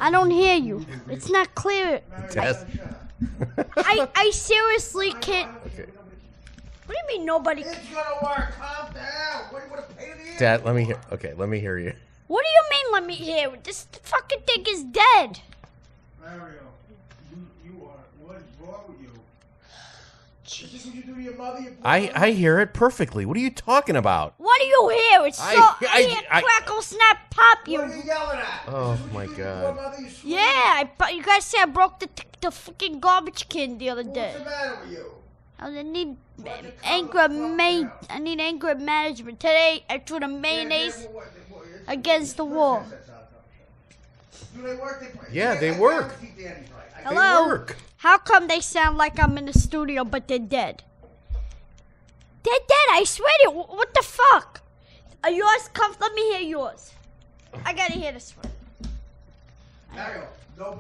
I don't hear you. It's not clear. Test. I seriously can't. Okay. What do you mean nobody? It's gonna work. Calm down. What do you want to pay the Dad, let me hear. Okay, let me hear you. What do you mean? Let me hear. This fucking thing is dead. Mario, you are. What is wrong with you? Jesus. This is what you do to your mother. I hear it perfectly. What are you talking about? What do you hear? It's so. I hear crackle, snap, pop. What are you yelling at? Oh my God. Yeah, you guys say I broke the fucking garbage can the other day. What's the matter with you? I need anger management. Today I threw the mayonnaise against the wall. Do they work? Yeah, they work. Hello? They work. How come they sound like I'm in the studio but they're dead? They're dead, I swear to you. What the fuck? Are yours let me hear yours. I gotta hear this one.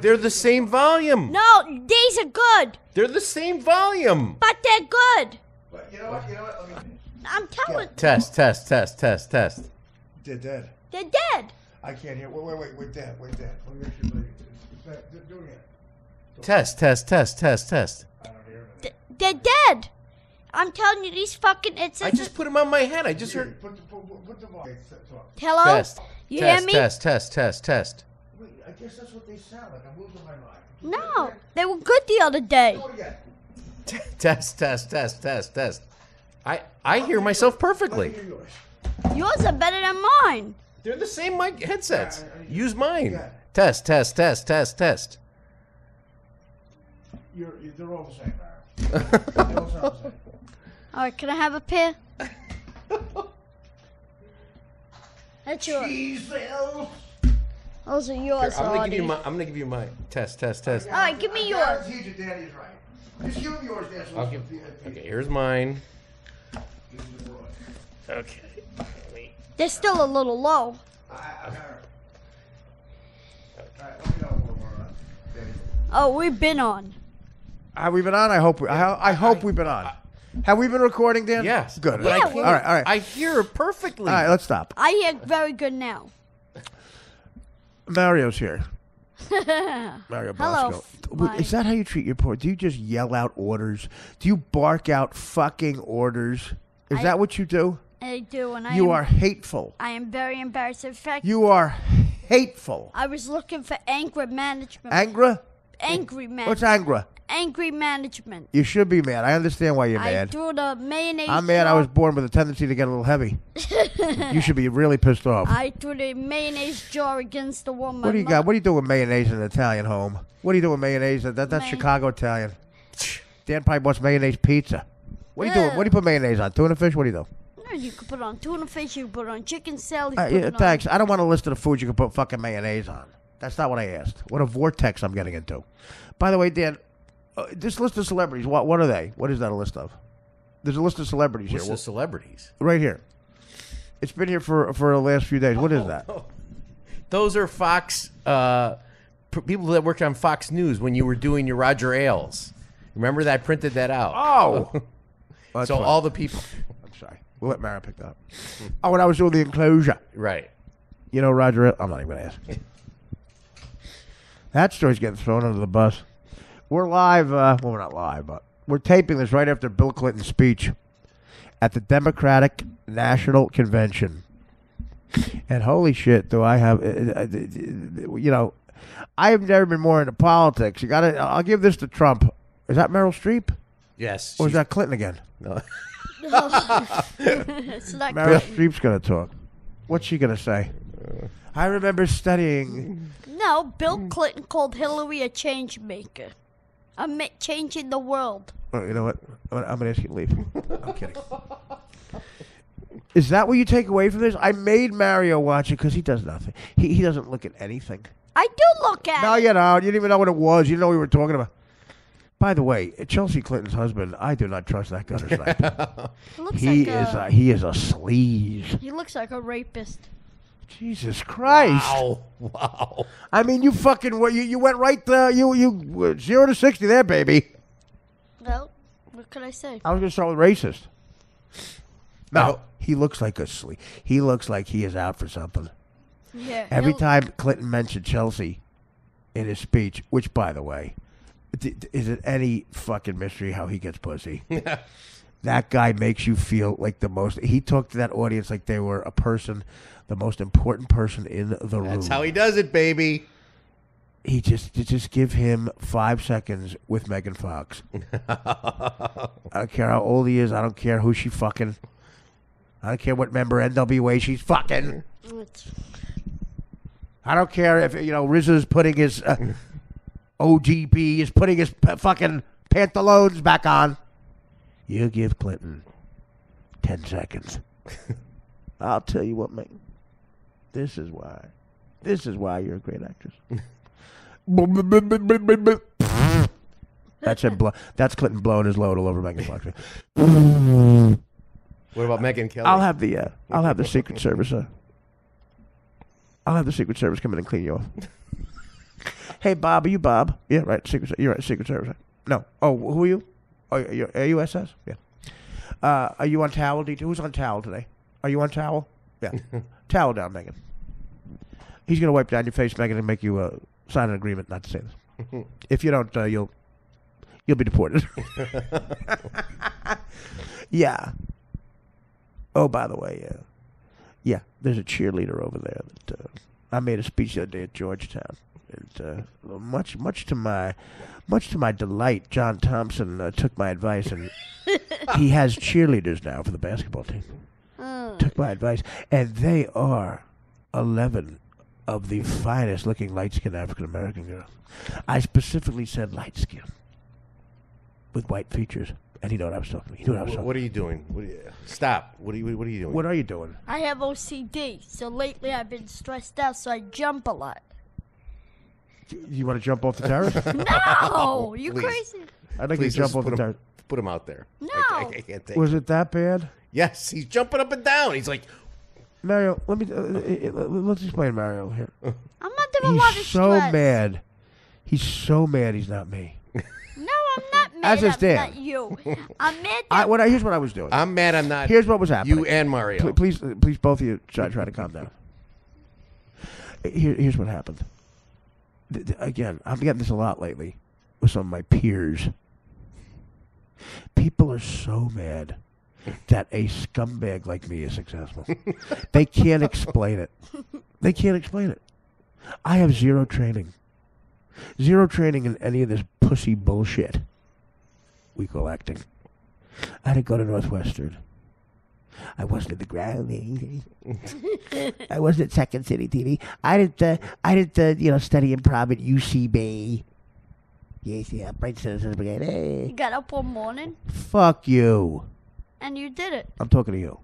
They're the same volume. No, these are good. They're the same volume. But they're good. But you know what? Let me. I'm telling. Test. They're dead. They're dead. I can't hear. Wait. We're dead. Let me actually do it. Test. I don't hear it. They're dead. I'm telling you, these fucking. I just put them on my head. I just heard. Put the volume. Hello. Test. You hear me? Test. Wait, I guess that's what they sound like. I'm losing my mind. No, they were good the other day. Do it again. Test. I hear myself perfectly. Let me hear yours. Yours are better than mine. They're the same mic headsets. Use mine. Yeah. Test. They're all the same, man. They all sound the same. All right, can I have a pair? That's yours. Cheeseville. Those are yours, I'm gonna Artie. give you my test. All right, give me yours. I guarantee you Daddy's right. Just give him yours, Dad. So Okay, here's mine. Okay. They're still a little low. Oh, we've been on. Have we been on? I hope we've been on. Have we been recording, Dan? Yes. Good. But I Yeah, can't, well- all right. I hear it perfectly. All right, let's stop. I hear very good now. Mario's here. Mario Hello, Bosco. Is that how you treat your poor? Do you just yell out orders? Do you bark out fucking orders? Is that what you do? I do, and You are hateful. I am very embarrassed. In fact, You are hateful. I was looking for anger management. Angra? Angry man. What's Angra? Angry management. You should be mad. I understand why you're I mad. threw the mayonnaise. I'm mad. I jar- was born with a tendency to get a little heavy. You should be really pissed off. I threw the mayonnaise jar against the wall. What do you got? What do you do with mayonnaise in an Italian home? What do you do with mayonnaise? That's Chicago Italian. Dan probably wants mayonnaise pizza. What do you do? What do you put mayonnaise on? Tuna fish? What do you do? You can put it on tuna fish. You can put it on chicken salad. You Yeah, put it on- thanks. I don't want a list of the foods you can put fucking mayonnaise on. That's not what I asked. What a vortex I'm getting into. By the way, Dan, this list of celebrities, what are they? What is that a list of? There's a list of celebrities What's here. the celebrities? Right here. It's been here for the last few days. What is that? Those are Fox people that worked on Fox News when you were doing your Roger Ailes. Remember that? I printed that out. Oh. That's So fine. all the people. I'm sorry. We'll let Mara pick that up. Oh, when I was doing the enclosure. Right. You know, Roger, I'm not even going to ask. That story's getting thrown under the bus. We're live. Well, we're not live, but we're taping this right after Bill Clinton's speech at the Democratic National Convention. And holy shit, do I have, you know, I have never been more into politics. I'll give this to Trump. Is that Meryl Streep? Yes. Or is that Clinton again? No. It's not Meryl good. Streep's going to talk. What's she going to say? I remember studying. No, Bill Clinton called Hillary a change maker. Changing the world. Oh, you know what? I'm going to ask you to leave. I'm kidding. Is that what you take away from this? I made Mario watch it because he does nothing. He doesn't look at anything. I do look at No, it. you don't. You didn't even know what it was. You didn't know what we were talking about. By the way, Chelsea Clinton's husband, I do not trust that gutter sniper. He He is a sleaze. He looks like a rapist. Jesus Christ! Wow. I mean, you fucking you went right you 0 to 60 there, baby. Well, what could I say? I was gonna start with racist. No, he looks like a sleaze. He looks like he is out for something. Yeah. Every time Clinton mentioned Chelsea, in his speech, which, by the way, is it any fucking mystery how he gets pussy? That guy makes you feel like the most. He talked to that audience like they were a person, the most important person in the room. That's how he does it, baby. He just give him 5 seconds with Megan Fox. I don't care how old he is. I don't care who she fucking. I don't care what member NWA she's fucking. I don't care if RZA's putting his OGB is putting his fucking pantaloons back on. You give Clinton 10 seconds. I'll tell you what, Megan. This is why. This is why you're a great actress. That's him. That's Clinton blowing his load all over Megan Fox. What about Megan Kelly? I'll have the Secret Service. I'll have the Secret Service come in and clean you off. Hey, Bob, are you Bob? Yeah, right. You're right. Secret Service. Right? No. Oh, who are you? Oh, you're AUSS. Yeah. Are you on towel? Who's on towel today? Are you on towel? Yeah. Towel down, Megan. He's gonna wipe down your face, Megan, and make you sign an agreement not to say this. If you don't, you'll be deported. Yeah. Oh, by the way, yeah, there's a cheerleader over there that I made a speech the other day at Georgetown. And much to my delight, John Thompson took my advice, and he has cheerleaders now for the basketball team. Took my advice, and they are 11 of the finest looking light-skinned African-American girls. I specifically said light-skinned with white features. And he knew what I was talking about. What are you doing? Stop. What are you doing? What are you doing? I have OCD, so lately I've been stressed out, so I jump a lot. You want to jump off the terrace? No! You Please. crazy? I'd like to jump off the terrace. Put him out there. No. I can't take Was it. it that bad? Yes, he's jumping up and down. He's like, Mario, let's explain Mario here. I'm under a lot of He's so stress. mad. He's so mad he's not me. No, I'm not mad. As is I'm Dan. not you. I'm mad that Here's what I was doing. I'm mad I'm not. Here's what was happening. You and Mario. Please, both of you try to calm down. Here's what happened. Again, I'm getting this a lot lately with some of my peers. People are so mad that a scumbag like me is successful. They can't explain it. They can't explain it. I have zero training. Zero training in any of this pussy bullshit we call acting. I didn't go to Northwestern. I wasn't in the grounding. I wasn't at Second City TV. I didn't study improv at UCB. Yes, yeah, Bright Citizens Brigade. Hey. you got up one morning Fuck you. and you did it. I'm talking to you.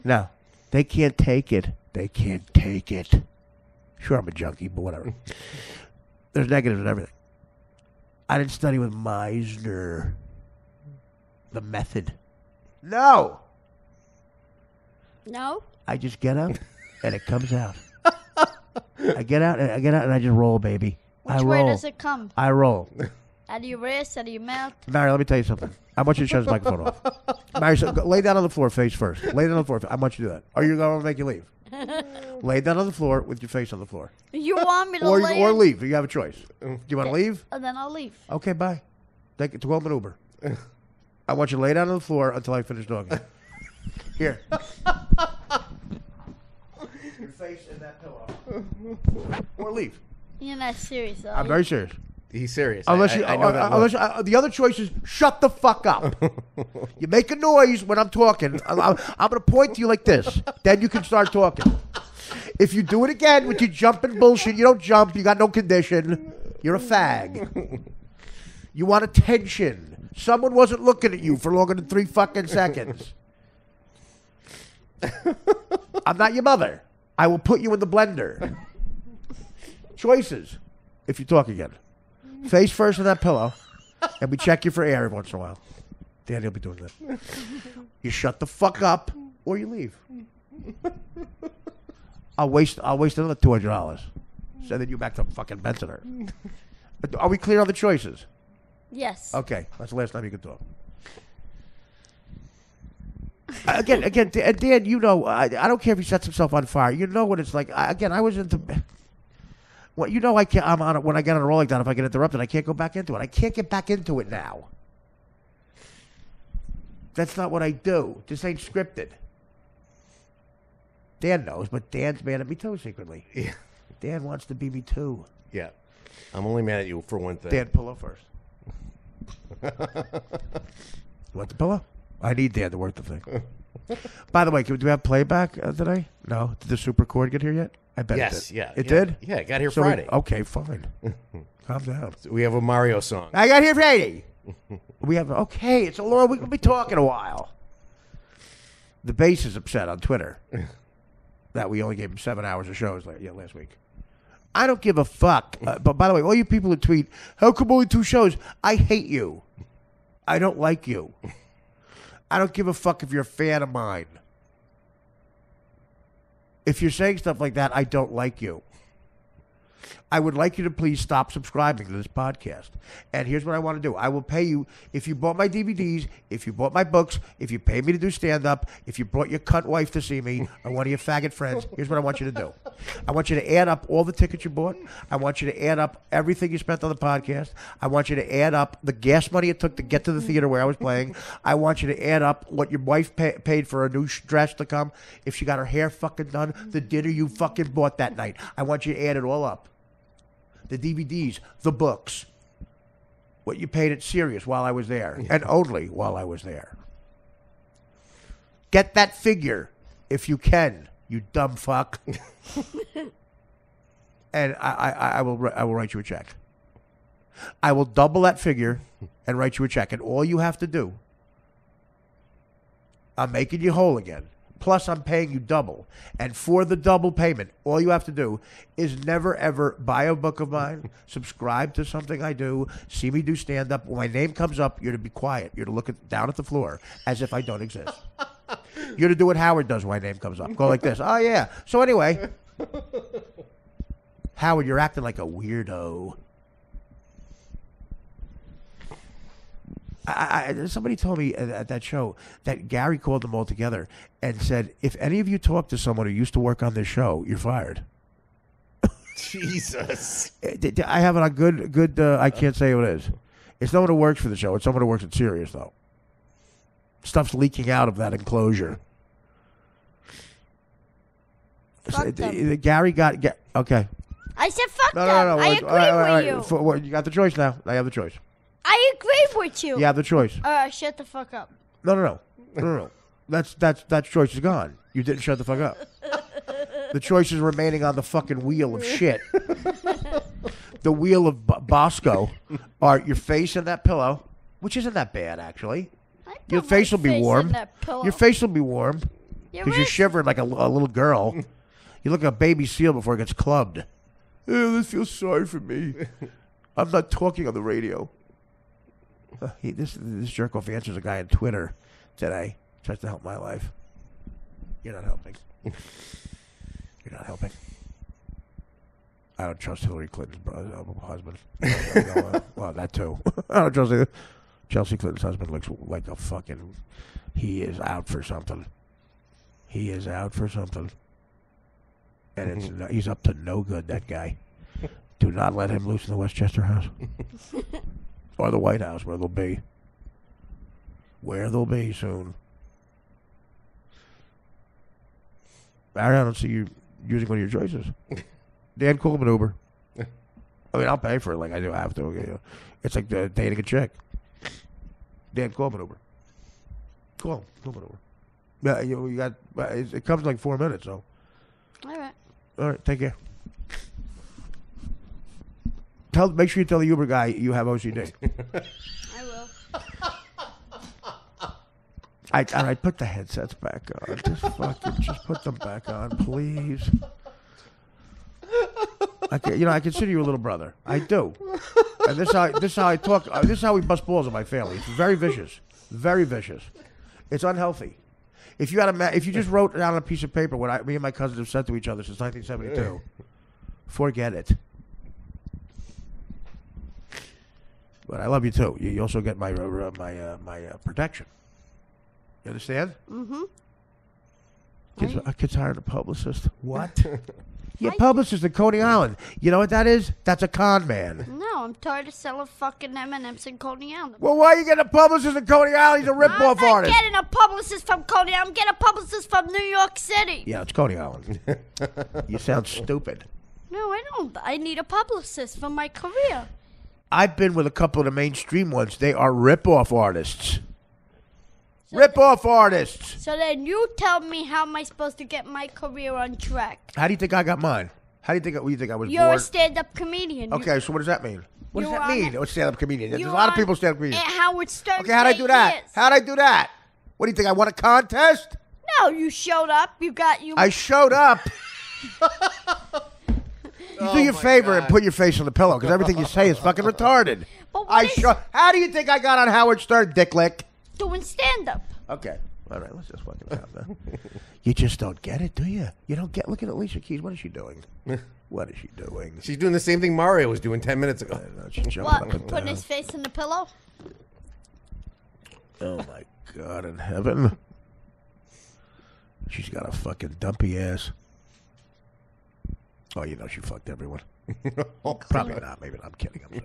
No, they can't take it. They can't take it. Sure, I'm a junkie, but whatever. There's negatives in everything. I didn't study with Meisner. The method. No. No? I just get up and it comes out. I get out and I just roll, baby. Which I way roll. does it come? I roll. Out of your wrist, out of your mouth? Mario, let me tell you something. I want you to shut his microphone off. Mario, lay down on the floor face first. Lay down on the floor. I want you to do that. Or you're going to make you leave. Lay down on the floor with your face on the floor. You want me to Or lay in? leave. You have a choice. Do you want to leave? And then I'll leave. Okay, bye. Take it to an Uber. I want you to lay down on the floor until I finish talking. Here. Your face in that pillow. Or leave. You're not serious, are I'm you? very serious. He's serious. Unless I know that unless look. the other choice is shut the fuck up. You make a noise when I'm talking. I'm going to point to you like this. Then you can start talking. If you do it again with your jumping bullshit, you don't jump. You got no condition. You're a fag. You want attention. Someone wasn't looking at you for longer than 3 fucking seconds. I'm not your mother. I will put you in the blender. Choices. If you talk again. Face first in that pillow, and we check you for air every once in a while. Danny will be doing that. You shut the fuck up, or you leave. I'll waste another $200. Sending you back to fucking Benson. Are we clear on the choices? Yes. Okay, that's the last time you can talk. Again, Dan, you know, I don't care if he sets himself on fire. You know what it's like. I was into... Well, you know I can't. I'm on it when I get on a roll like that. If I get interrupted, I can't go back into it. I can't get back into it now. That's not what I do. This ain't scripted. Dan knows, but Dan's mad at me too secretly. Yeah. Dan wants to be me too. Yeah. I'm only mad at you for one thing. Dan, pillow first. You want the pillow? I need Dan to work the thing. By the way, do we have playback today? No. Did the super cord get here yet? I bet Yes, it did. yeah. It yeah. did? Yeah, it got here So Friday. okay, fine. Calm down. We have a Mario song. I got here Friday. We have okay. It's a long. We can be talking a while. The base is upset on Twitter that we only gave him 7 hours of shows last week. I don't give a fuck. But by the way, all you people who tweet, how come only 2 shows? I hate you. I don't like you. I don't give a fuck if you're a fan of mine. If you're saying stuff like that, I don't like you. I would like you to please stop subscribing to this podcast. And here's what I want to do. I will pay you if you bought my DVDs, if you bought my books, if you pay me to do stand-up, if you brought your cunt wife to see me, or one of your faggot friends. Here's what I want you to do. I want you to add up all the tickets you bought. I want you to add up everything you spent on the podcast. I want you to add up the gas money it took to get to the theater where I was playing. I want you to add up what your wife paid for a new dress to come. If she got her hair fucking done, the dinner you fucking bought that night. I want you to add it all up. The DVDs, the books, what you paid at Sirius while I was there, and only while I was there. Get that figure if you can, you dumb fuck. And I will write you a check. I will double that figure and write you a check. And all you have to do, I'm making you whole again. Plus, I'm paying you double. And for the double payment, all you have to do is never, ever buy a book of mine, subscribe to something I do, see me do stand-up. When my name comes up, you're to be quiet. You're to look down at the floor as if I don't exist. You're to do what Howard does when my name comes up. Go like this. Oh, yeah. So anyway, Howard, you're acting like a weirdo. Somebody told me at that show that Gary called them all together and said, if any of you talk to someone who used to work on this show, you're fired. Jesus. I have it on good. I can't say who it is. It's no one who works for the show. It's someone who works at Sirius, though. Stuff's leaking out of that enclosure. Fuck them. Gary got okay. I said fuck No. them. I agree with you. You got the choice now. I have the choice. I agree with you. You have the choice. Shut the fuck up. No. That choice is gone. You didn't shut the fuck up. The choice is remaining on the fucking wheel of shit. The wheel of Bosco are your face and that pillow, which isn't that bad actually. Your face will be warm. Your face will be warm because you're shivering like a little girl. You look like a baby seal before it gets clubbed. Oh, this feels sorry for me. I'm not talking on the radio. This jerk off answers a guy on Twitter today. Tries to help my life. You're not helping. You're not helping. I don't trust Hillary Clinton's husband. Well, that too. I don't trust him. Chelsea Clinton's husband looks like a fucking... He is out for something. He is out for something. And he's up to no good, that guy. Do not let him loose in the Westchester House. Or the White House, where they'll be. Where they'll be soon. I don't see you using one of your choices. Dan, call him an Uber. I mean, I'll pay for it like I do have to. Okay? It's like dating a chick. Dan, call him an Uber. Call him an Uber. Yeah, you got. It comes in like 4 minutes, so. All right, take care. Make sure you tell the Uber guy you have OCD. I will. I put the headsets back on. Just put them back on, please. I consider you a little brother. I do. And this is how I talk. This is how we bust balls in my family. It's very vicious. Very vicious. It's unhealthy. If you just wrote down on a piece of paper what me and my cousins have said to each other since 1972, forget it. But I love you too. You also get my protection. You understand? Mm-hmm. Kid's hired a publicist. What? Yeah, publicist in Coney Island. You know what that is? That's a con man. No, I'm tired of selling fucking M&M's in Coney Island. Well, why are you getting a publicist in Coney Island? He's a rip-off I'm artist. not getting a publicist from Coney Island. I'm getting a publicist from New York City. Yeah, it's Coney Island. You sound stupid. No, I don't. I need a publicist for my career. I've been with a couple of the mainstream ones. They are rip-off artists. Rip-off artists. So then you tell me how am I supposed to get my career on track? How do you think I got mine? How do you think? What do you think I was You're born? a stand-up comedian. Okay, so what does that mean? What does You that are mean? on- Oh, stand-up comedian. There's a you lot of on- people stand-up comedians. And Howard Stern. Okay, how'd I do that? Years. How'd I do that? What do you think? I won a contest? No, you showed up. I showed up. You do your favor and put your face on the pillow because everything you say is fucking retarded. But what is How do you think I got on Howard Stern, dicklick? doing stand-up? Okay. All right, let's just fucking stop that. You just don't get it, do you? You don't get. Look at Alicia Keys. What is she doing? What is she doing? She's doing the same thing Mario was doing 10 minutes ago. She's jumping What? up and Putting down. his face in the pillow? Oh my God in heaven! She's got a fucking dumpy ass. Oh, you know she fucked everyone. Probably not. Maybe not. I'm kidding. I'm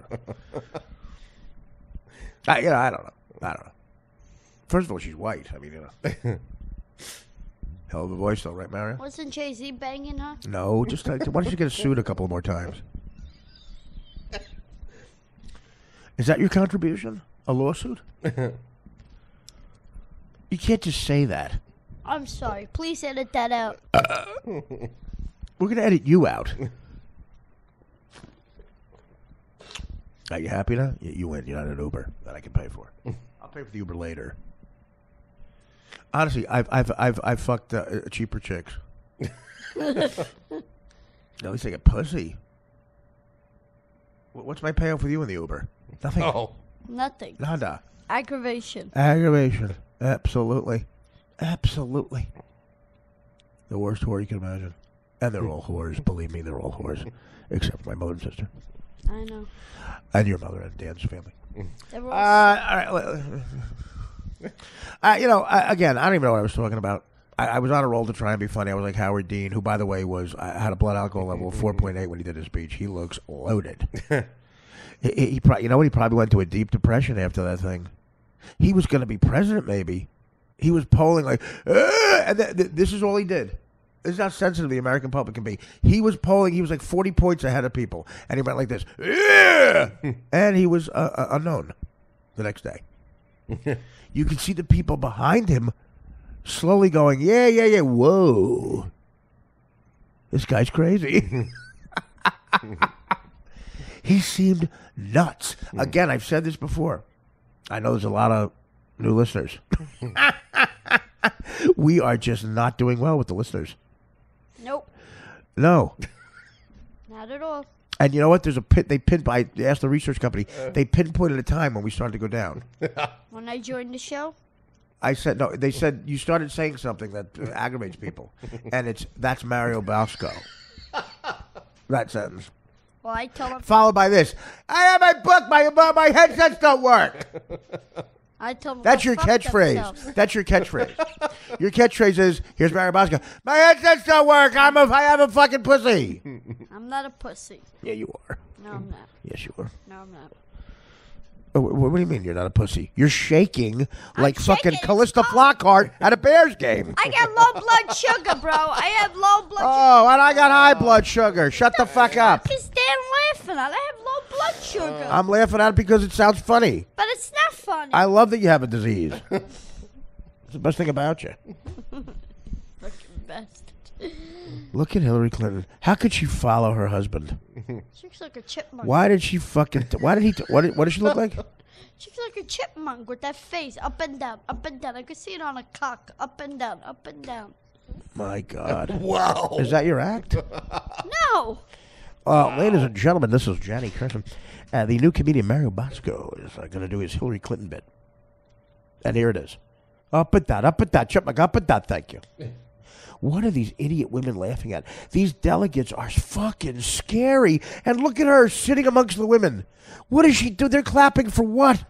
sorry. I don't know. First of all, she's white. I mean, hell of a voice, though, right, Mario? Wasn't Jay-Z banging her? No, just why don't you get sued a couple more times? Is that your contribution? A lawsuit? You can't just say that. I'm sorry. Please edit that out. We're gonna edit you out. Are you happy now? You win. You're not an Uber that I can pay for. I'll pay for the Uber later. Honestly, I've fucked cheaper chicks. At least I get pussy. What's my payoff with you in the Uber? Nothing. Oh. Nothing. Nada. Aggravation. Aggravation. Absolutely. Absolutely. The worst whore you can imagine. And they're all whores. Believe me, they're all whores. Except for my mother and sister. I know. And your mother and Dan's family. They were all All right. Again, I don't even know what I was talking about. I was on a roll to try and be funny. I was like Howard Dean, who, by the way, had a blood alcohol level of 4.8 when he did his speech. He looks loaded. He probably went to a deep depression after that thing. He was going to be president, maybe. He was polling like, and this is all he did. This is how sensitive the American public can be. He was polling. He was like 40 points ahead of people, and he went like this, and he was unknown the next day. You could see the people behind him slowly going, yeah, whoa. This guy's crazy. He seemed nuts. Again, I've said this before. I know there's a lot of new listeners. We are just not doing well with the listeners. Nope. No. Not at all. And you know what? There's a pit. I asked the research company. They pinpointed a time when we started to go down. When I joined the show? I said no. They said you started saying something that aggravates people, and that's Mario Bosco. That sentence. Well, I tell them. Followed by this. I have my book. My headsets don't work. I tell them. That's your catchphrase. That's your catchphrase. Your catchphrase is, here's Mario Bosco. My headsets don't work. I have a fucking pussy. I'm not a pussy. Yeah, you are. No, I'm not. Yes, you are. No, I'm not. Oh, what do you mean you're not a pussy? You're shaking like fucking shaking. Callista Flockhart at a Bears game. I got low blood sugar, bro. I have low blood sugar. Oh, and I got high blood sugar. Shut the fuck up. What is Dan laughing at? I have low blood sugar. I'm laughing at it because it sounds funny. But it's not funny. I love that you have a disease. It's the best thing about you. Fucking bastard. Look at Hillary Clinton. How could she follow her husband? She looks like a chipmunk. Why did she fucking... Why did he... What does she look like? She looks like a chipmunk with that face up and down, up and down. I could see it on a cock, up and down, up and down. My God. Wow. Is that your act? No. Ladies and gentlemen, this is Johnny Carson. The new comedian Mario Bosco is going to do his Hillary Clinton bit. And here it is. Up and down, chipmunk, up and down, thank you. What are these idiot women laughing at? These delegates are fucking scary. And look at her sitting amongst the women. What does she do? They're clapping for what?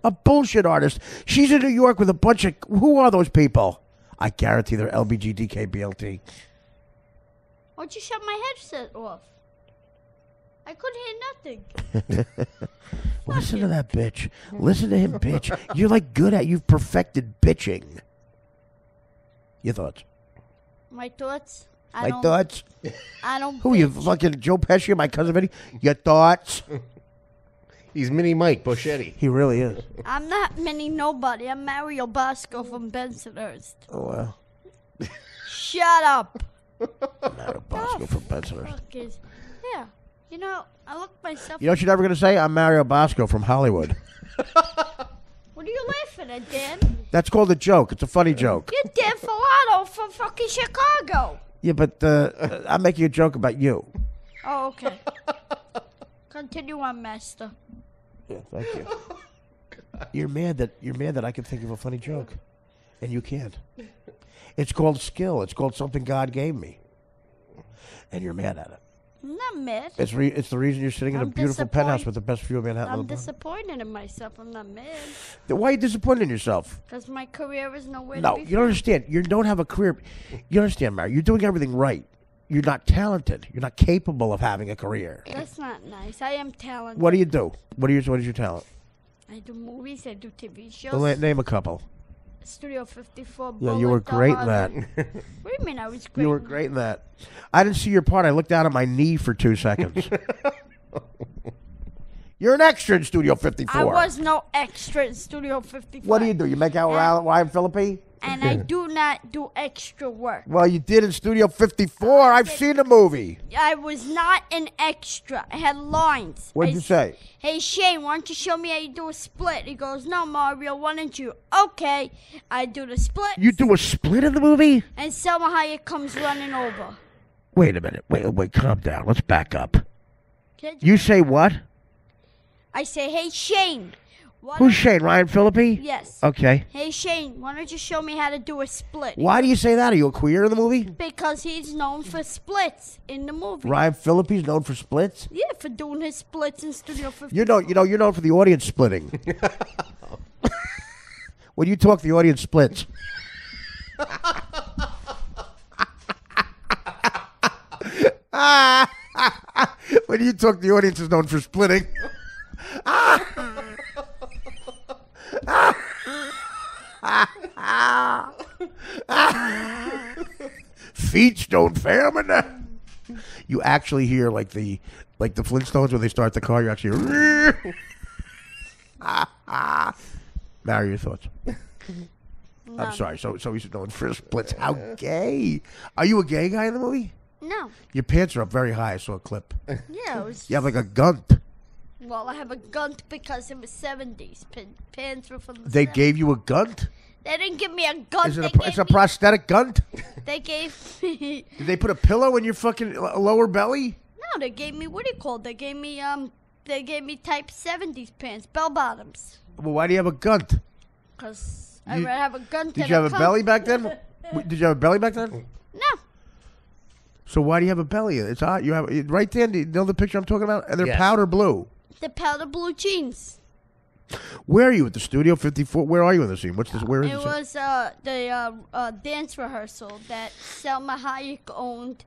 A bullshit artist. She's in New York with a bunch of... Who are those people? I guarantee they're LBGDKBLT. Why'd you shut my headset off? I couldn't hear nothing. Listen to that bitch. Listen to him, bitch. You're like good at. You've perfected bitching. Your thoughts? My thoughts? My thoughts? I don't. Who you bitch. fucking Joe Pesci or my cousin Eddie? Your thoughts? He's Mini Mike Buschetti. He really is. I'm not many nobody. I'm Mario Bosco from Bensonhurst. Oh wow. Shut up. Mario Bosco from Bensonhurst. Fuck is- Yeah. You know, I look myself. You know what you're never gonna say? I'm Mario Bosco from Hollywood. What are you laughing at, Dan? That's called a joke. It's a funny joke. You're Dan Filato from fucking Chicago. Yeah, but I'm making a joke about you. Oh, okay. Continue on, Master. Yeah, thank you. You're mad that I can think of a funny joke, and you can't. It's called skill. It's called something God gave me, and you're mad at it. I'm not mad. It's the reason you're sitting in a I'm beautiful disappointed. penthouse with the best view of Manhattan. I'm on the planet. disappointed in myself. I'm not mad. Why are you disappointed in yourself? Because my career is nowhere No, to be you don't understand. You don't have a career. You understand, Mary? You're doing everything right. You're not talented. You're not capable of having a career. That's not nice. I am talented. What do you do? What is your talent? I do movies. I do TV shows. Well, name a couple. Studio 54. Yeah, you were great in that. What do you mean I was great? You were great in that. I didn't see your part. I looked down at my knee for 2 seconds. You're an extra in Studio 54. I was no extra in Studio 54. What do? You make out with Ryan Phillippe? And I do not do extra work. Well, you did in Studio 54. I've seen the movie. I was not an extra. I had lines. What did you say? Hey, Shane, why don't you show me how you do a split? He goes, no, Mario, why don't you? Okay, I do the split. You do a split in the movie? And Selma Hayek comes running over. Wait a minute. Wait, calm down. Let's back up. Can't You say what? I say, hey, Shane. why Who's don't- Shane? Ryan Phillippe? Yes. Okay. Hey, Shane, why don't you show me how to do a split? Why do you say that? Are you a queer in the movie? Because he's known for splits in the movie. Ryan Phillippe's known for splits? Yeah, for doing his splits in Studio 50. You're known for the audience splitting. When you talk, the audience splits. When you talk, the audience is known for splitting. Feet don't fail me now. You actually hear like the Flintstones when they start the car. You actually hear. Mary, your thoughts? I'm sorry. So he's known for splits. How gay? Are you a gay guy in the movie? No. Your pants are up very high. I saw a clip. Yeah, it was. You have like a gunt. Well, I have a gunt because it was 70s. Pants were from the They 70s. gave you a gunt? They didn't give me a gunt. Is it they it's gave a me, prosthetic gunt? They gave me. Did they put a pillow in your fucking lower belly? No, they gave me, what do you call it? They gave me type 70s pants, bell bottoms. Well, why do you have a gunt? Because I You- rather have a gunt Did than you have a cunt. belly back then? Did you have a belly back then? No. So why do you have a belly? It's odd. You have right there. Do you know the picture I'm talking about? And they're Yes. powder blue. The powder blue jeans. Where are you at the Studio 54? Where are you in the scene? What's this? Where is It this? was the dance rehearsal that Selma Hayek owned.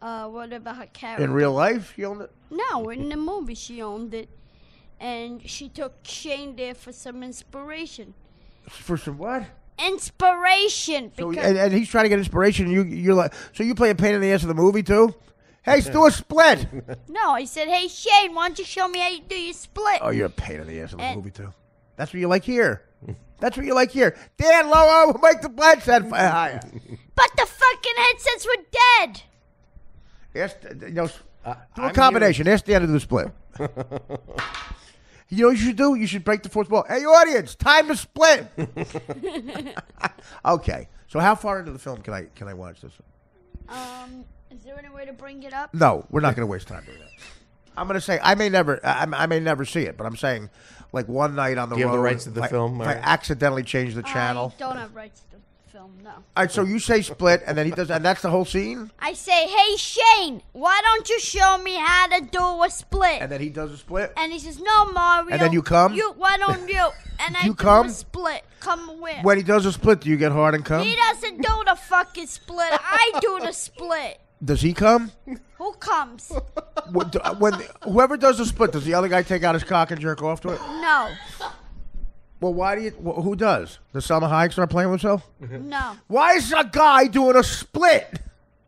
Whatever her character. In real life, you own it. No, in the movie she owned it, and she took Shane there for some inspiration. For some what? Inspiration, So because and he's trying to get inspiration. And you're like, so you play a pain in the ass of the movie too? Hey, let's do a split. no, I said, hey Shane, why don't you show me how you do your split? Oh, you're a pain in the ass of the And- movie too. That's what you like here. That's what you like here. Dan Lowe, make the headset higher. But the fucking headsets were dead. Yes, do a I'm combination. Ask Dan to do the split. You know what you should do? You should break the fourth wall. Hey, audience, time to split. Okay. So how far into the film can I watch this? Is there any way to bring it up? No, we're not going to waste time doing that. I'm going to say I may never see it, but I'm saying like one night on the Do you road. have the rights to the like, film, If I Mary? accidentally change the channel. I don't have rights to film. No. All right, so you say split, and then he does, and that's the whole scene? I say, hey, Shane, why don't you show me how to do a split? And then he does a split? And he says, no, Mario. And then you come? Why don't you? And I You do come? a split. Come where? When he does a split, do you get hard and come? He doesn't do the fucking split. I do the split. Does he come? Who comes? When whoever does the split, does the other guy take out his cock and jerk off to it? No. Well, why do you? Who does? Does Salma Hayek start playing with himself? No. Why is a guy doing a split?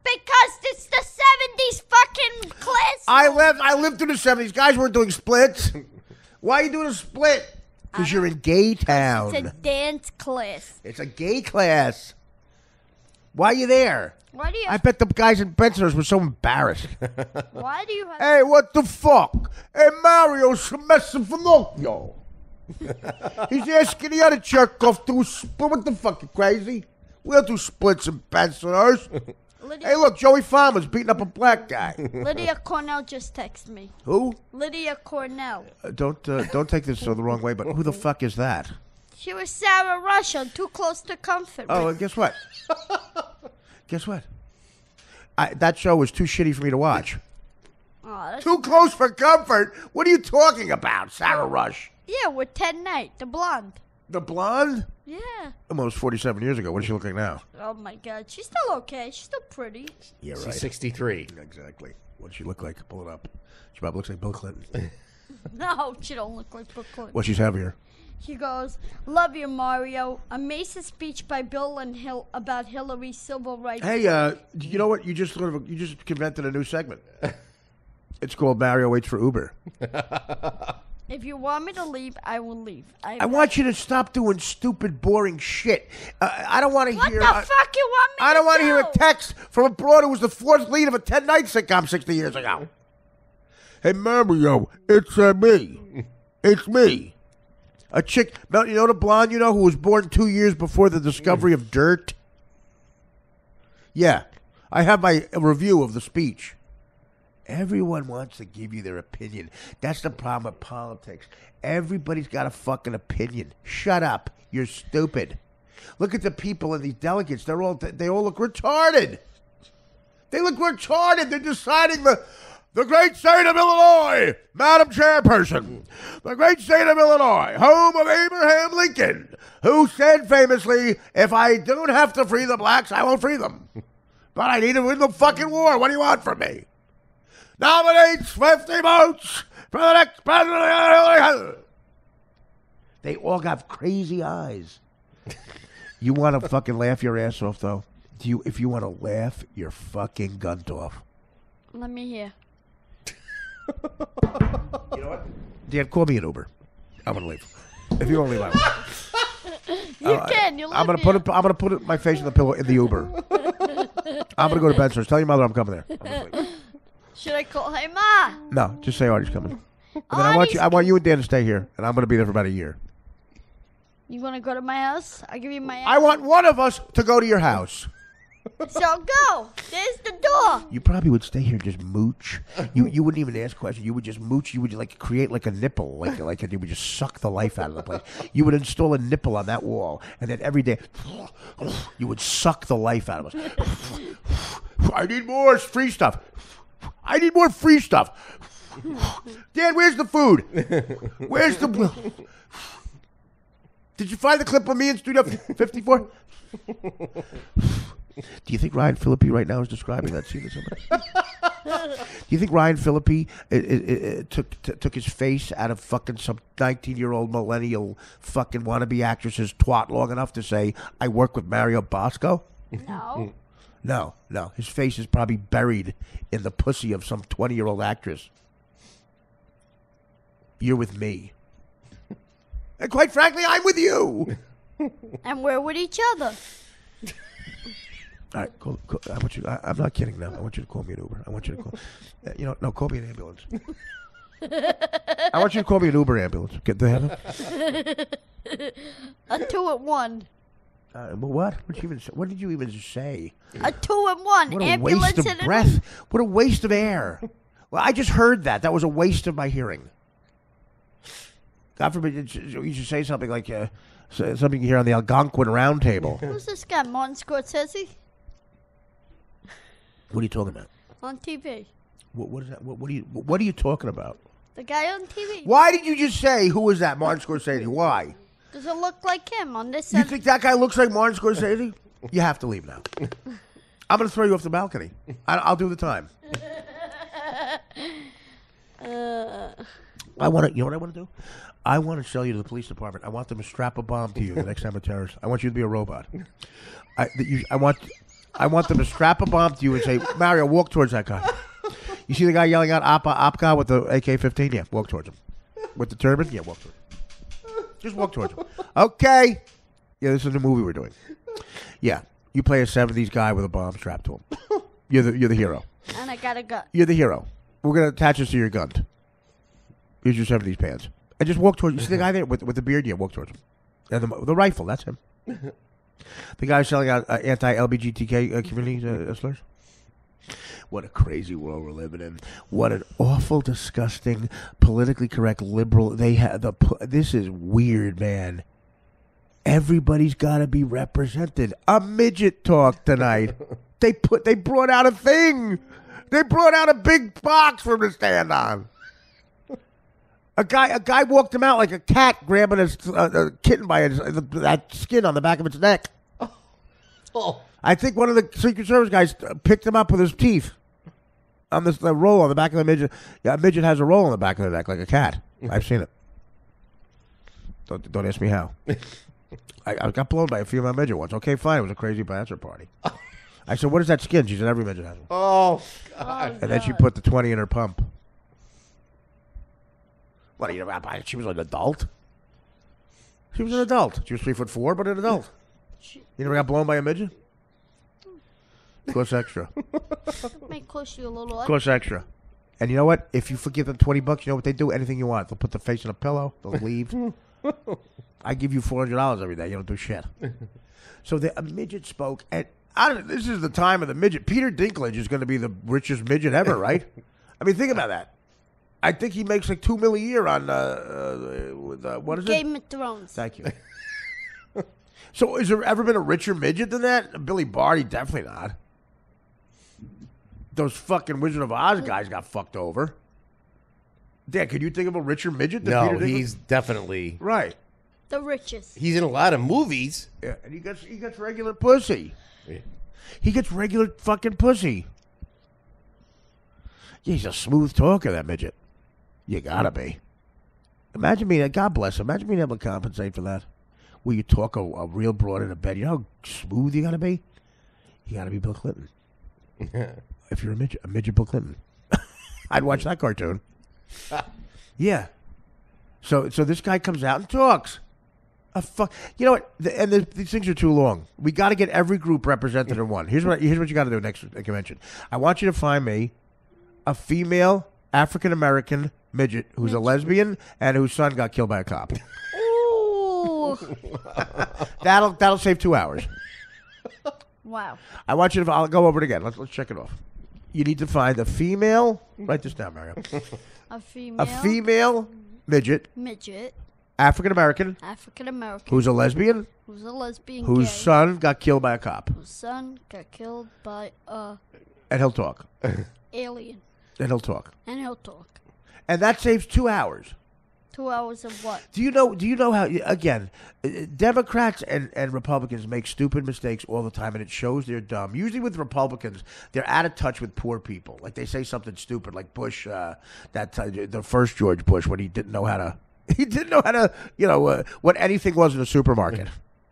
Because it's the 70s fucking class. I lived through the 70s. Guys weren't doing splits. Why are you doing a split? Because you're in gay town. It's a dance class. It's a gay class. Why are you there? Why do you? I bet the guys in Bensonhurst were so embarrassed. Why do you have? Hey, what the fuck? Hey, Mario's messing Finocchio. He's asking the other jerk off to a split. What the fuck, you crazy? We don't do splits in Bensonhurst. Hey, look, Joey Farmer's beating up a black guy. Lydia Cornell just texted me. Who? Lydia Cornell. Don't take this the wrong way, but who the fuck is that? She was Sarah Rush on Too Close to Comfort. Oh, and guess what? Guess what? That show was too shitty for me to watch. Oh, that's Too Close for Comfort? What are you talking about, Sarah Rush? Yeah, with Ted Knight, the blonde. The blonde? Yeah. Almost 47 years ago. What does she look like now? Oh my God, she's still okay. She's still pretty. Yeah, She's 63. Exactly. What does she look like? Pull it up. She probably looks like Bill Clinton. No, she don't look like Bill Clinton. Well, she's heavier. She goes, "Love you, Mario." Amazing speech by Bill and Hill about Hillary's civil rights. Hey, you know what? You just invented a new segment. It's called Mario Waits for Uber. If you want me to leave, I will leave. I want you to stop doing stupid, boring shit. I don't want to What hear. the fuck you want me I don't to want to do? hear a text from a broad who was the fourth lead of a 10-night sitcom 60 years ago. Hey, Mario, it's me. It's me. A chick, you know the blonde, who was born 2 years before the discovery of dirt? Yeah. I have my review of the speech. Everyone wants to give you their opinion. That's the problem with politics. Everybody's got a fucking opinion. Shut up. You're stupid. Look at the people and these delegates. They all look retarded. They look retarded. They're deciding the great state of Illinois, Madam Chairperson. The great state of Illinois, home of Abraham Lincoln, who said famously, if I don't have to free the blacks, I won't free them. But I need to win the fucking war. What do you want from me? Nominates 50 votes for the next president. They all got crazy eyes. You want to fucking laugh your ass off, though? If you want to laugh your fucking gunt off. Let me hear. You know what? Dan, call me an Uber. I'm gonna leave. If you want to leave, I will. You can. You I'm gonna put my face in the pillow in the Uber. I'm gonna go to Bensonhurst. Tell your mother I'm coming there. I'm gonna leave. Should I call? Hey, Ma. No, just say Artie's coming. And then I want you and Dan to stay here, and I'm going to be there for about a year. You want to go to my house? I'll give you my house. I want one of us to go to your house. So go. There's the door. You probably would stay here and just mooch. You wouldn't even ask questions. You would just mooch. You would like create like a nipple, like you would just suck the life out of the place. You would install a nipple on that wall, and then every day you would suck the life out of us. I need more free stuff. I need more free stuff. Dan, where's the food? Where's the... Did you find the clip of me in Studio 54? Do you think Ryan Phillippe right now is describing that scene to somebody? Do you think Ryan Phillippe took his face out of fucking some 19-year-old millennial fucking wannabe actress's twat long enough to say, I work with Mario Bosco? No. No. His face is probably buried in the pussy of some 20-year-old actress. You're with me. And quite frankly, I'm with you. And we're with each other. All right, call, I want you. I'm not kidding now. I want you to call me an Uber. I want you to call. No, call me an ambulance. I want you to call me an Uber ambulance. Get the hell. A 2-at-1. What? What did you even say? A 2-at-1. What a Ambulance waste of breath. What a waste of air. Well, I just heard that. That was a waste of my hearing. God forbid you should say something like, something you hear on the Algonquin Roundtable. Who's this guy, Martin Scorsese? What are you talking about? On TV. What is that? What are you talking about? The guy on TV. Why did you just say who was that? Martin Scorsese. Why? Does it look like him on this You end? think that guy looks like Martin Scorsese? You have to leave now. I'm going to throw you off the balcony. I'll do the time. I want to. You know what I want to do? I want to sell you to the police department. I want them to strap a bomb to you the next time a terrorist. I want you to be a robot. I want them to strap a bomb to you and say, Mario, walk towards that guy. You see the guy yelling out Apka with the AK-15? Yeah, walk towards him. With the turban? Yeah, walk towards him. Just walk towards him. Okay. Yeah, this is a movie we're doing. Yeah, you play a 70s guy with a bomb strapped to him. You're the hero. And I got a gun. You're the hero. We're going to attach this to your gun. Here's your 70s pants. And just walk towards. You see the guy there with the beard? Yeah, walk towards him. And the rifle, that's him. The guy selling out anti-LGBTQ community slurs. What a crazy world we're living in. What an awful, disgusting, politically correct liberal. This is weird, man. Everybody's got to be represented. A midget talk tonight. They brought out a thing. They brought out a big box for him to stand on. A guy walked him out like a cat grabbing a kitten by that skin on the back of its neck. Oh. I think one of the Secret Service guys picked him up with his teeth on this roll on the back of the midget. Yeah, a midget has a roll on the back of the neck like a cat. I've seen it. Don't ask me how. I got blown by a female midget once. Okay, fine. It was a crazy bachelor party. I said, what is that skin? She said, every midget has one. Oh, God. And then she put the 20 in her pump. What, she was an adult? She was an adult. She was 3'4", but an adult. You never got blown by a midget? Cost extra. It may cost you a little. Cost extra. And you know what? If you forgive them $20, you know what they do? Anything you want. They'll put the face in a pillow. They'll leave. I give you $400 every day. You don't do shit. So a midget spoke, and this is the time of the midget. Peter Dinklage is going to be the richest midget ever, right? I mean, think about that. I think he makes like $2 million a year on what is it? Game of Thrones. Thank you. So, has there ever been a richer midget than that? Billy Barty, definitely not. Those fucking Wizard of Oz guys got fucked over. Dan, could you think of a richer midget than Peter No, Dinklage? he's definitely Right. The richest. He's in a lot of movies. Yeah, and he gets regular pussy. Yeah. He gets regular fucking pussy. Yeah, he's a smooth talker, that midget. You gotta be. Imagine being, God bless him, imagine being able to compensate for that. Where you talk a real broad in a bed. You know how smooth you gotta be? You gotta be Bill Clinton. If you're a midget Bill Clinton. I'd watch that cartoon. Yeah. So this guy comes out and talks. You know what? These things are too long. We got to get every group represented in one. Here's what you got to do next convention. I want you to find me a female African American midget who's a lesbian and whose son got killed by a cop. Ooh. That'll save 2 hours. Wow. I want you to. I'll go over it again. Let's check it off. You need to find a female. Write this down, Mario. A female midget. African American. Who's a lesbian. Whose gay. son got killed by a cop. Whose son got killed by a And he'll talk. alien. And he'll talk. And he'll talk. And that saves 2 hours. 2 hours of what? Do you know how, again, Democrats and Republicans make stupid mistakes all the time, and it shows they're dumb. Usually with Republicans, they're out of touch with poor people. Like they say something stupid, like Bush, the first George Bush, when he didn't know how to, what anything was in a supermarket.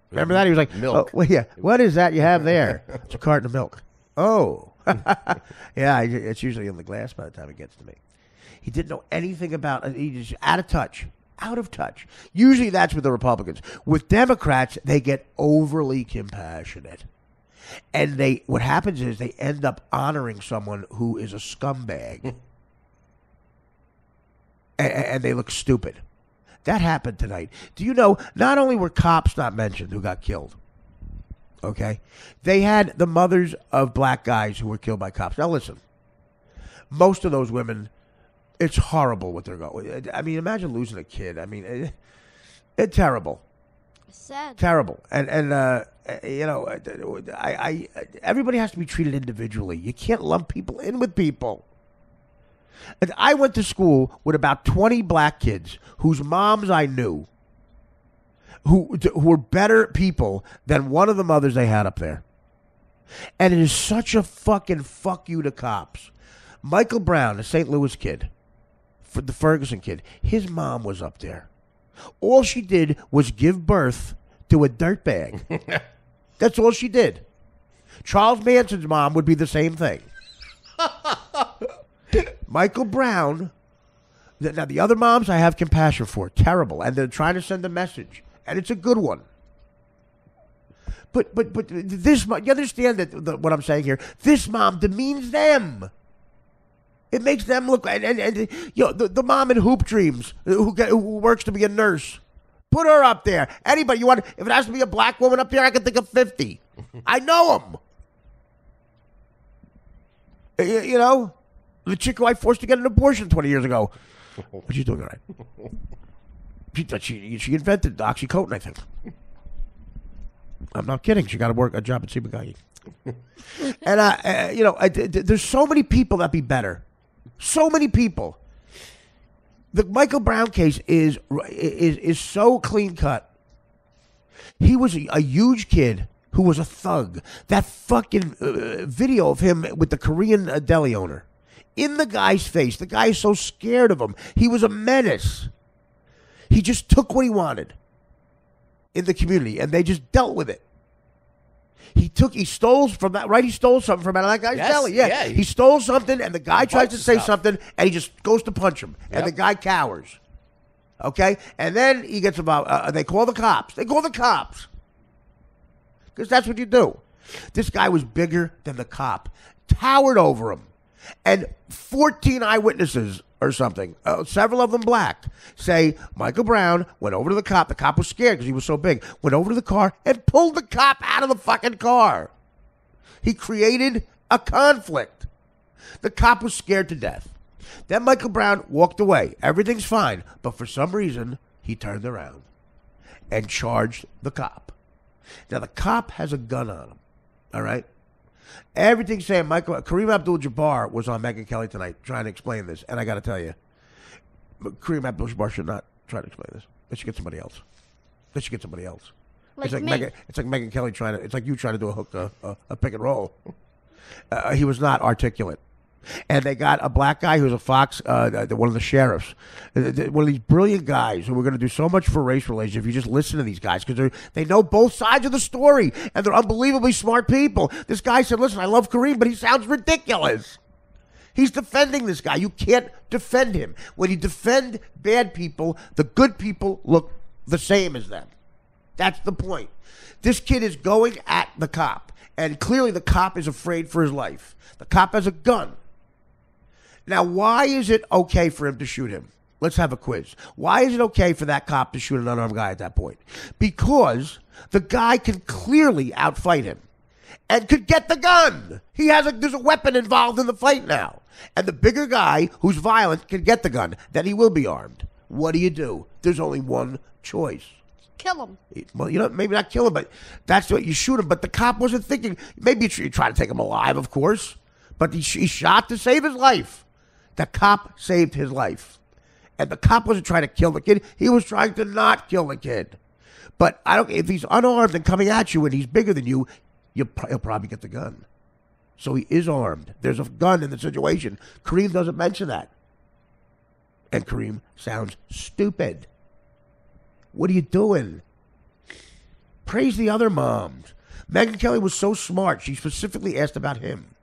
Remember that? He was like, milk. Oh, well, yeah. What is that you have there? It's a carton of milk. Oh. Yeah, it's usually in the glass by the time it gets to me. He didn't know anything about it. He's just out of touch. Out of touch. Usually that's with the Republicans. With Democrats, they get overly compassionate. And what happens is they end up honoring someone who is a scumbag. and they look stupid. That happened tonight. Do you know, not only were cops not mentioned who got killed, okay? They had the mothers of black guys who were killed by cops. Now listen, most of those women, it's horrible what they're going. I mean, imagine losing a kid. I mean, it's terrible. Sad. Terrible. And you know, everybody has to be treated individually. You can't lump people in with people. And I went to school with about 20 black kids whose moms I knew, who were better people than one of the mothers they had up there. And it is such a fucking fuck you to cops. Michael Brown, the St. Louis kid, for the Ferguson kid, his mom was up there. All she did was give birth to a dirtbag. That's all she did. Charles Manson's mom would be the same thing. Michael Brown, now the other moms I have compassion for. Terrible. And they're trying to send a message. And it's a good one. But this, you understand that what I'm saying here? This mom demeans them. It makes them look, and you know, the mom in Hoop Dreams who works to be a nurse. Put her up there. Anybody you want? If it has to be a black woman up there, I can think of 50. I know them. You know, the chick who I forced to get an abortion 20 years ago. But she's doing all right. She invented oxycodone, I think. I'm not kidding. She got to work a job at Ciba-Geigy. And you know, there's so many people that be better. So many people. The Michael Brown case is so clean cut. He was a huge kid who was a thug. That fucking video of him with the Korean deli owner in the guy's face. The guy is so scared of him. He was a menace. He just took what he wanted in the community, and they just dealt with it. He stole from that, right? He stole something from out of that guy's deli. Yeah. He stole something, and the guy tries to say something, and he just goes to punch him, and the guy cowers. Okay? And then he gets about, they call the cops. They call the cops. Because that's what you do. This guy was bigger than the cop, towered over him. And 14 eyewitnesses or something, several of them black, say Michael Brown went over to the cop. The cop was scared because he was so big. Went over to the car and pulled the cop out of the fucking car. He created a conflict. The cop was scared to death. Then Michael Brown walked away. Everything's fine. But for some reason, he turned around and charged the cop. Now, the cop has a gun on him. All right? Everything's saying Kareem Abdul-Jabbar was on Megyn Kelly tonight trying to explain this. And I got to tell you, Kareem Abdul-Jabbar should not try to explain this. They should get somebody else. Like it's like me. It's like Megyn Kelly it's like you trying to do a pick and roll. He was not articulate. And they got a black guy who's a Fox, one of the sheriffs, one of these brilliant guys who are going to do so much for race relations if you just listen to these guys, because they know both sides of the story, and they're unbelievably smart people. This guy said, listen, I love Kareem, but he sounds ridiculous. He's defending this guy. You can't defend him. When you defend bad people, the good people look the same as them. That's the point. This kid is going at the cop, and clearly the cop is afraid for his life. The cop has a gun. Now, why is it okay for him to shoot him? Let's have a quiz. Why is it okay for that cop to shoot an unarmed guy at that point? Because the guy can clearly outfight him and could get the gun. There's a weapon involved in the fight now. And the bigger guy who's violent can get the gun. Then he will be armed. What do? There's only one choice. Kill him. Well, you know, maybe not kill him, but that's what you shoot him. But the cop wasn't thinking. Maybe you try to take him alive, of course. But he shot to save his life. The cop saved his life. And the cop wasn't trying to kill the kid. He was trying to not kill the kid. But if he's unarmed and coming at you and he's bigger than you, he'll probably get the gun. So he is armed. There's a gun in the situation. Kareem doesn't mention that. And Kareem sounds stupid. What are you doing? Praise the other moms. Megyn Kelly was so smart. She specifically asked about him.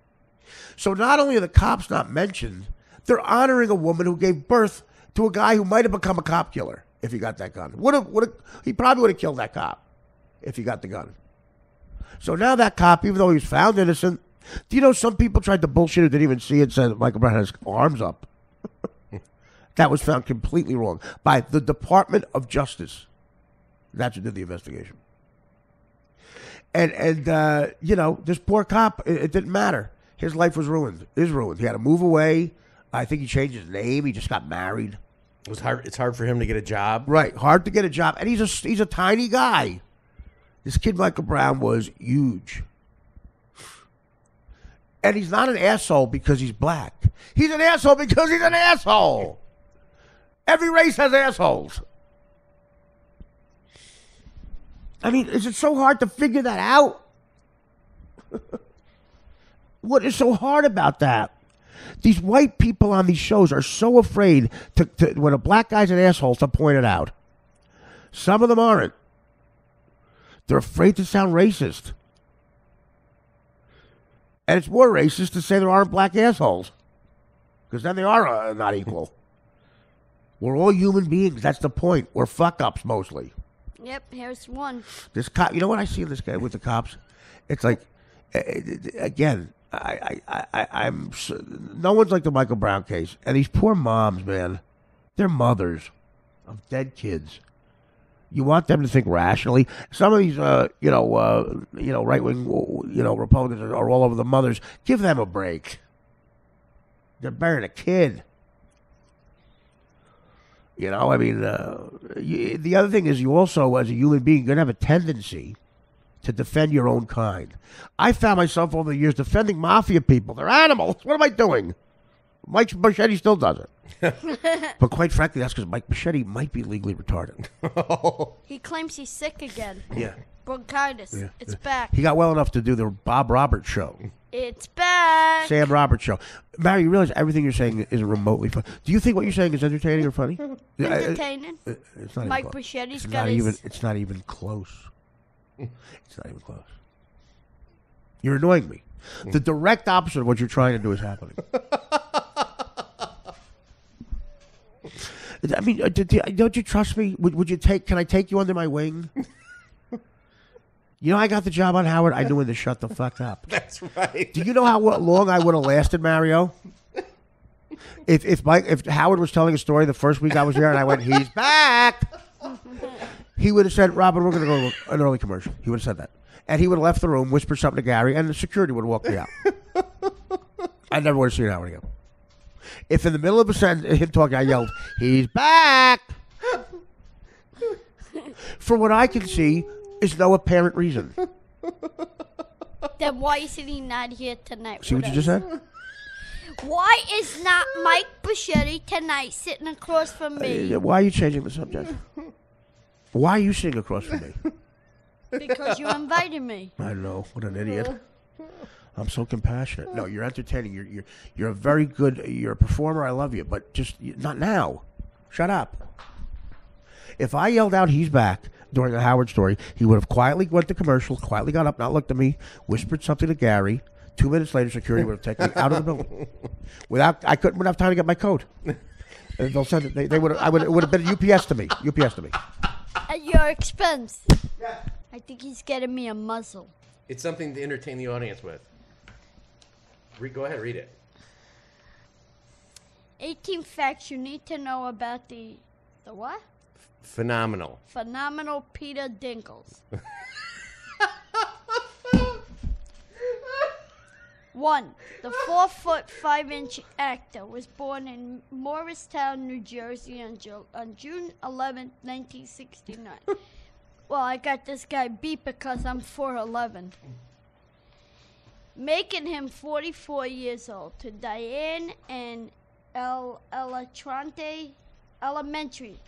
So not only are the cops not mentioned, they're honoring a woman who gave birth to a guy who might have become a cop killer if he got that gun. He probably would have killed that cop if he got the gun. So now that cop, even though he was found innocent, do you know some people tried to bullshit it, didn't even see it, and said Michael Brown had his arms up. That was found completely wrong by the Department of Justice. That's who did the investigation. And you know, this poor cop, it didn't matter. His life was ruined. Is ruined. He had to move away. I think he changed his name. He just got married. It was hard. It's hard for him to get a job. Right, hard to get a job, and he's a tiny guy. This kid Michael Brown was huge, and he's not an asshole because he's black. He's an asshole because he's an asshole. Every race has assholes. I mean, is it so hard to figure that out? What is so hard about that? These white people on these shows are so afraid to when a black guy's an asshole to point it out. Some of them aren't. They're afraid to sound racist. And it's more racist to say there aren't black assholes. Because then they are not equal. We're all human beings. That's the point. We're fuck-ups mostly. Yep, here's one. This cop, you know what I see in this guy with the cops? It's like, again, I'm no one's like the Michael Brown case, and these poor moms, man, they're mothers of dead kids. You want them to think rationally. Some of these, right wing, Republicans are all over the mothers. Give them a break. They're burying a kid. You know, I mean, the other thing is you also, as a human being, you're going to have a tendency to defend your own kind. I found myself over the years defending mafia people. They're animals. What am I doing? Mike Bichetti still does it. But quite frankly, that's because Mike Bichetti might be legally retarded. He claims he's sick again. Yeah. Bronchitis. Yeah. It's back. He got well enough to do the Bob Roberts show. It's back. Sam Roberts show. Mary, you realize everything you're saying isn't remotely funny. Do you think what you're saying is entertaining or funny? Entertaining. It's not Mike even Bichetti's it's got not his... even. It's not even close. It's not even close. You're annoying me. The direct opposite of what you're trying to do is happening. I mean, don't you trust me? Would you take? Can I take you under my wing? You know, I got the job on Howard. I knew when to shut the fuck up. That's right. Do you know how long I would have lasted, Mario? If Howard was telling a story the first week I was there, and I went, "He's back," he would have said, "Robin, we're going to go to an early commercial." He would have said that, and he would have left the room, whispered something to Gary, and the security would have walked me out. I never would have seen Howard again. If in the middle of a sentence, him talking, I yelled, "He's back!" For what I can see, is no apparent reason. Then why is he not here tonight? See what you just said? Why is not Mike Bichetti tonight sitting across from me? Why are you changing the subject? Why are you sitting across from me? Because you invited me. I know. What an idiot. I'm so compassionate. No, you're entertaining. You're a very good. You're a performer. I love you, but just not now. Shut up. If I yelled out, "He's back," during a Howard story, he would have quietly went to commercial, quietly got up, not looked at me, whispered something to Gary. 2 minutes later, security would have taken me out of the building. I wouldn't have time to get my coat. And they'll send it. It would have been UPS to me. UPS to me. At your expense. Yeah. I think he's getting me a muzzle. It's something to entertain the audience with. Go ahead, read it. 18 facts you need to know about the what? Phenomenal. Phenomenal Peter Dinkles. 1. The 4'5" actor was born in Morristown, New Jersey on June 11, 1969. Well, I got this guy beat because I'm 4'11", making him 44 years old. To Diane and Elatrante Elementary,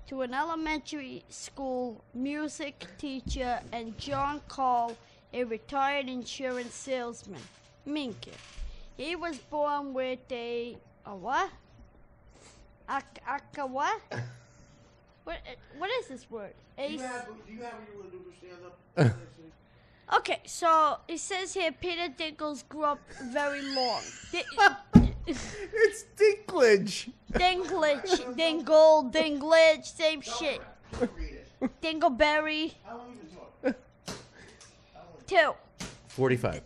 to an elementary school music teacher, and John Call, a retired insurance salesman. Minka. He was born with a what? What? What is this word? Do you have what you want to do to stand up? Okay, so it says here Peter Dinkles grew up very long. It's Dinklage. Dinklage, Dingle, Dinglage, same shit. Dingleberry. 2. 45.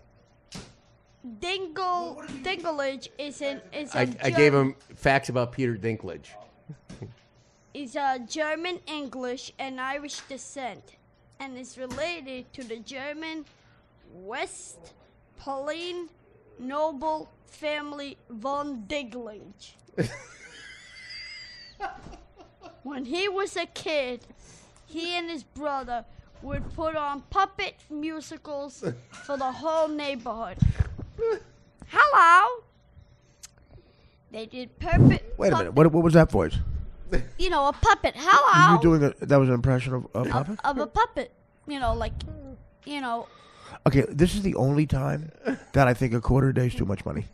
Dinglage is I gave him facts about Peter Dinklage. Is German, English, and Irish descent, and is related to the German Westphalian noble family von Dinklage. when he was a kid, he and his brother would put on puppet musicals for the whole neighborhood. Hello. They did perfect. Wait a minute. What was that voice? You know, a puppet. Hello. You doing that was an impression of a puppet? Of a puppet. You know, like, you know. Okay, this is the only time that I think a quarter a day is too much money.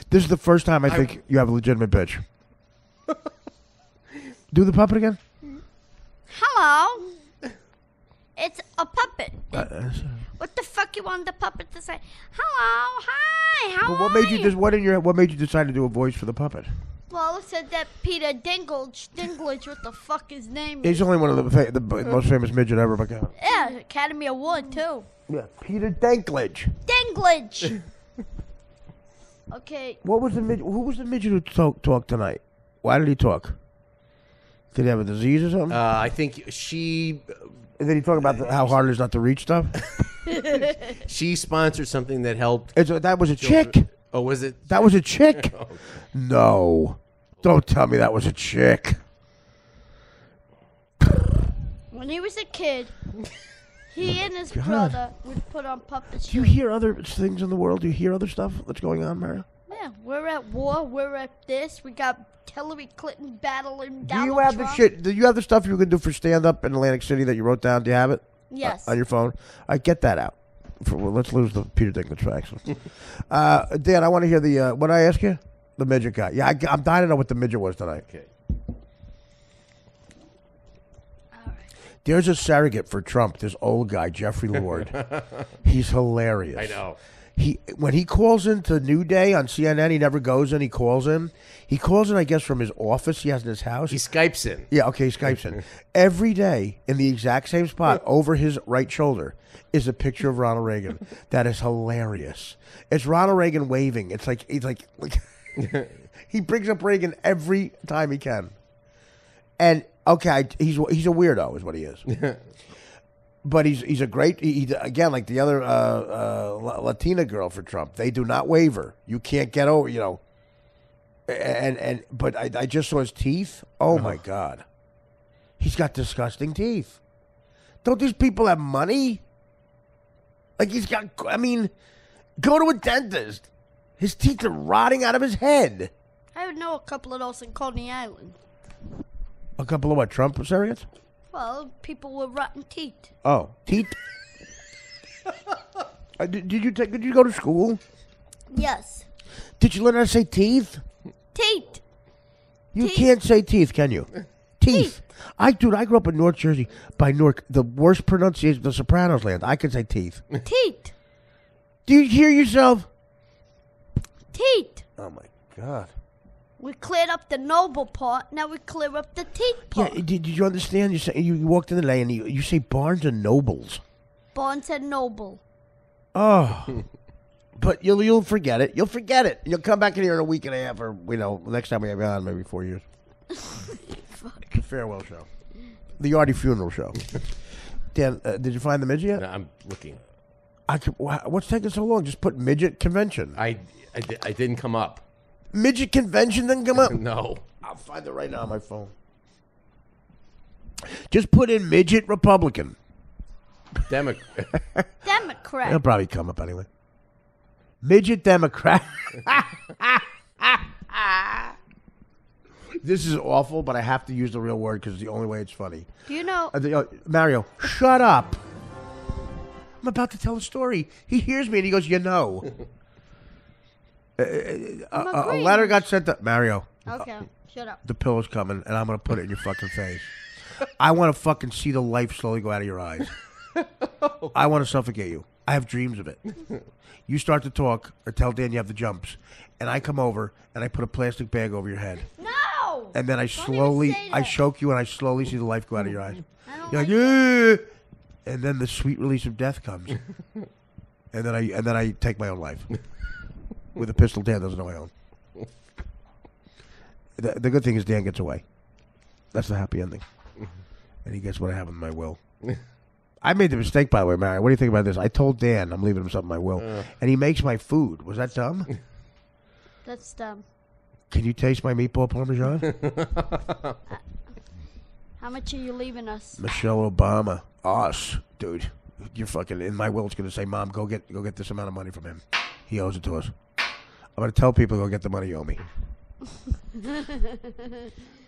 This is the first time I think you have a legitimate bitch. Do the puppet again? Hello. It's a puppet. What the fuck you want the puppet to say? Hello, hi, how But what are made you what made you decide to do a voice for the puppet? Well, it said that Peter Dinklage, what the fuck his name is. He's only one of the most famous midget ever. Yeah, Academy Award too. Yeah, Peter Dinklage. Dinklage. Okay. What was the midget? Who was the midget who talked tonight? Why did he talk? Did he have a disease or something? I think she And then he talk about how hard it is not to reach stuff. she sponsored something that helped. That was a chick. Oh, was it? That was a chick. No, don't tell me that was a chick. When he was a kid, he and his brother would put on puppet shows. Do you hear other things in the world? Do you hear other stuff that's going on, Mario? Yeah, we're at war. We're at this. We got Hillary Clinton battling Do Donald you have Trump. the shit? Do you have the stuff you can do for stand up in Atlantic City that you wrote down? Do you have it? Yes. On your phone? I get that out. Let's lose the Peter Dinklage facts. Dan, I want to hear the. What did I ask you? The midget guy. Yeah, I'm dying to know what the midget was tonight. Okay. There's a surrogate for Trump. This old guy, Jeffrey Lord. He's hilarious. I know. When he calls into New Day on CNN, he never goes in. He calls in. He calls in, I guess, from his office he has in his house. He Skypes in. Yeah, okay, he Skypes in. Every day, in the exact same spot, over his right shoulder, is a picture of Ronald Reagan. That is hilarious. It's Ronald Reagan waving. It's like he's like he brings up Reagan every time he can. And okay, he's a weirdo, is what he is. But he's a great. Again, like the other Latina girl for Trump, they do not waver. You can't get over. You know. But I just saw his teeth. Oh my God, he's got disgusting teeth. Don't these people have money? Like he's got. I mean, go to a dentist. His teeth are rotting out of his head. I would know a couple of those in Coney Island. A couple of what? Trump surrogates? Well, people with rotten teeth. Oh, teeth. Did you go to school? Yes. Did you learn how to say teeth? Teeth. You Teeth. can't say teeth, can you? Teeth. I grew up in North Jersey by Newark, the worst pronunciation, the Sopranos land. I can say teeth. Teeth. Do you hear yourself? Teeth. Oh my God. We cleared up the noble part. Now we clear up the teeth Yeah, part. did you understand? You walked in today and you say Barnes and Nobles. Barnes and Noble. Oh. But you'll forget it. You'll forget it. You'll come back in here in a week and a half, or next time we have you on, maybe 4 years. It's a farewell show, the Artie funeral show. Dan, did you find the midget yet? No, I'm looking. What's taking so long? Just put midget convention. I didn't come up. Midget convention didn't come up. No. I'll find it right now on my phone. Just put in midget Republican. Democrat. It'll probably come up anyway. Midget Democrat. This is awful, but I have to use the real word because it's the only way it's funny. Do you know? Mario, shut up. I'm about to tell a story. He hears me and he goes, you know. A letter got sent to Mario. Okay, shut up. The pillow's coming, and I'm going to put it in your fucking face. I want to fucking see the life slowly go out of your eyes. I want to suffocate you. I have dreams of it. You start to talk or tell Dan you have the jumps, and I come over and I put a plastic bag over your head. No! And then I choke you, and I slowly see the life go out of your eyes. You're like, it. yeah. And then the sweet release of death comes. And then I take my own life. With a pistol Dan doesn't know I own. The good thing is Dan gets away. That's the happy ending. And he gets what I have in my will. I made the mistake, by the way, Mary. What do you think about this? I told Dan I'm leaving him something in my will. And he makes my food. Was that dumb? That's dumb. Can you taste my meatball parmesan? How much are you leaving us? Michelle Obama. Us. Dude. You're fucking... In my will, it's going to say, Mom, go get this amount of money from him. He owes it to us. I'm going to tell people to go get the money you owe me.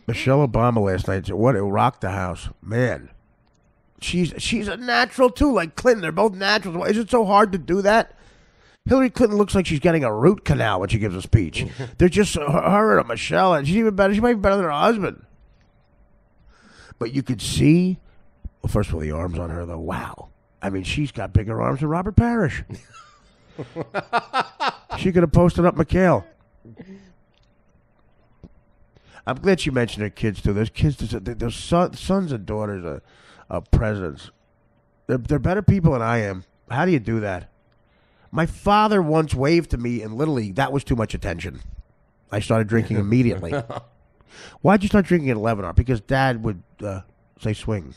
Michelle Obama last night, what? It rocked the house. Man. She's a natural, too, like Clinton. They're both naturals. Why is it so hard to do that? Hillary Clinton looks like she's getting a root canal when she gives a speech. They're just her and Michelle, and she's even better. She might be better than her husband. But you could see, well, first of all, the arms on her, though. Wow. I mean, she's got bigger arms than Robert Parrish. She could have posted up McHale. I'm glad she mentioned her kids, too. Those kids, those sons and daughters of presidents. They're better people than I am. How do you do that? My father once waved to me in Little League. That was too much attention. I started drinking immediately. Why'd you start drinking at 11 hours? Because Dad would say swing.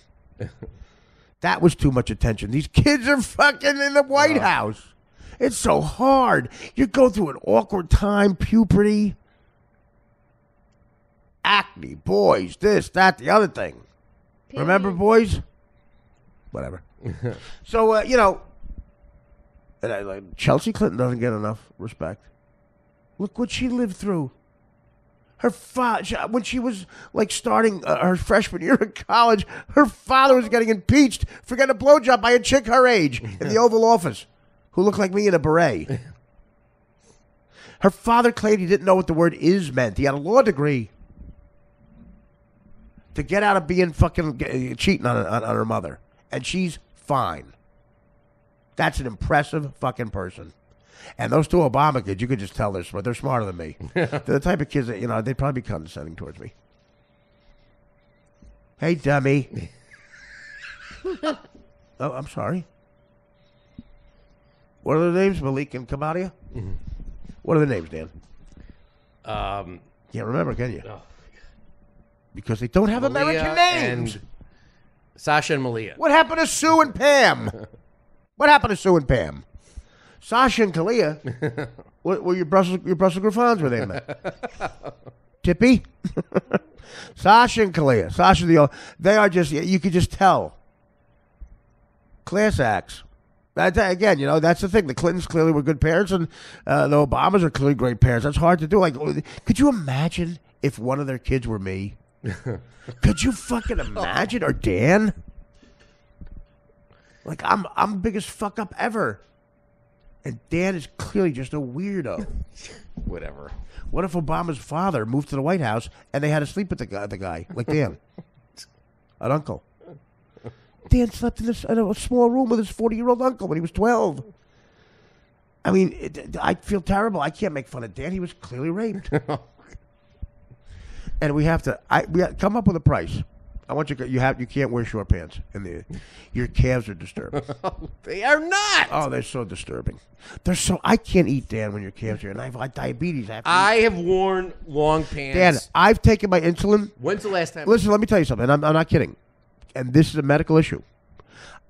That was too much attention. These kids are fucking in the White House. It's so hard. You go through an awkward time, puberty, acne, boys, this, that, the other thing. Period. Remember, boys? Whatever. So, Chelsea Clinton doesn't get enough respect. Look what she lived through. Her father, when she was like starting her freshman year in college, her father was getting impeached for getting a blowjob by a chick her age in the Oval Office who looked like me in a beret. Her father claimed he didn't know what the word "is" meant. He had a law degree. To get out of being fucking cheating on her mother. And she's fine. That's an impressive fucking person. And those two Obama kids, you could just tell they're smart. They're smarter than me. They're the type of kids that, they'd probably be condescending towards me. Hey, dummy. Oh, I'm sorry. What are the names? Malik and Kamadia? Mm-hmm. What are the names, Dan? Can't remember, can you? Oh. Because they don't have Malia American names. And Sasha and Malia. What happened to Sue and Pam? What happened to Sue and Pam? Sasha and Kalia. What were your Brussels Griffons were they? Tippy? Sasha and Kalia. Sasha, they are just, you could just tell. Class acts. Again, that's the thing. The Clintons clearly were good parents, and the Obamas are clearly great parents. That's hard to do. Like, could you imagine if one of their kids were me? Could you fucking imagine? Or Dan? Like, I'm the biggest fuck up ever. And Dan is clearly just a weirdo. Whatever. What if Obama's father moved to the White House and they had to sleep with the guy like Dan? An uncle. Dan slept in a small room with his 40-year-old uncle when he was 12. I mean, I feel terrible. I can't make fun of Dan. He was clearly raped. And we have to come up with a price. I want you can't wear short pants, and your calves are disturbed. They are not. Oh, they're so disturbing. I can't eat, Dan, when your calves are, and I've got diabetes. I have worn long pants. Dan, I've taken my insulin. When's the last time? Listen, let me tell you something. I'm not kidding, and this is a medical issue.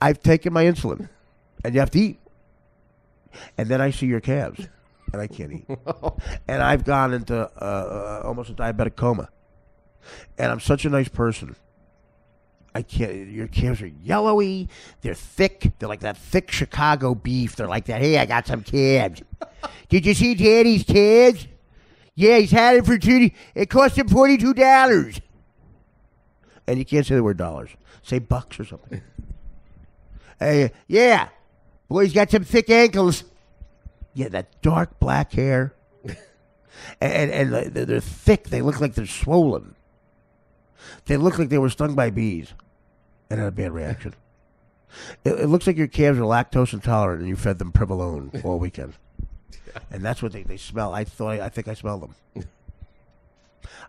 I've taken my insulin, and you have to eat, and then I see your calves, and I can't eat, and I've gone into almost a diabetic coma, and I'm such a nice person. I can't. Your calves are yellowy. They're thick. They're like that thick Chicago beef. They're like that. Hey, I got some calves. Did you see Daddy's calves? Yeah, he's had it for it cost him $42. And you can't say the word dollars. Say bucks or something. Hey, yeah. Boy, he's got some thick ankles. Yeah, that dark black hair. and they're thick. They look like they're swollen. They look like they were stung by bees. And had a bad reaction. It looks like your calves are lactose intolerant and you fed them provolone all weekend. And that's what they smell. I think I smell them.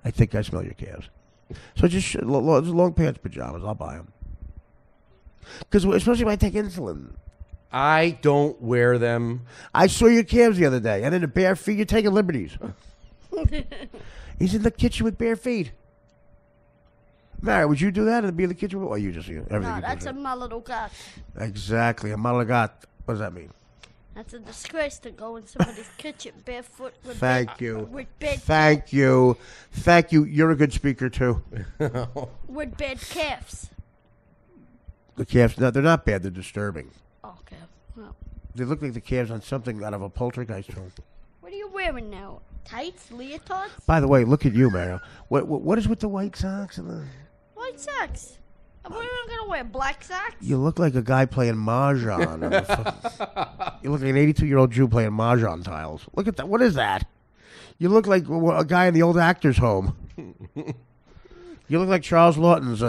I think I smell your calves. So just long pants pajamas. I'll buy them. Because especially when I take insulin. I don't wear them. I saw your calves the other day. And in the bare feet, you're taking liberties. He's in the kitchen with bare feet. Mary, would you do that and be in the kitchen? Or you just everything? No, that's a malagat. Exactly, a malagat. What does that mean? That's a disgrace to go in somebody's kitchen barefoot with Thank bed, you. with bed Thank you. Thank you. You're a good speaker, too. with bed calves. The calves, no, they're not bad. They're disturbing. Okay. Well, They look like the calves on something out of a poltergeist film. what are you wearing now? Tights, leotards, By the way, look at you, Mario. What is with the white socks and the... white socks. What am I gonna wear? Black socks? You look like a guy playing mahjong. You look like an 82-year-old Jew playing mahjong tiles. Look at that. What is that? You look like a guy in the old actors' home. You look like Charles Lawton's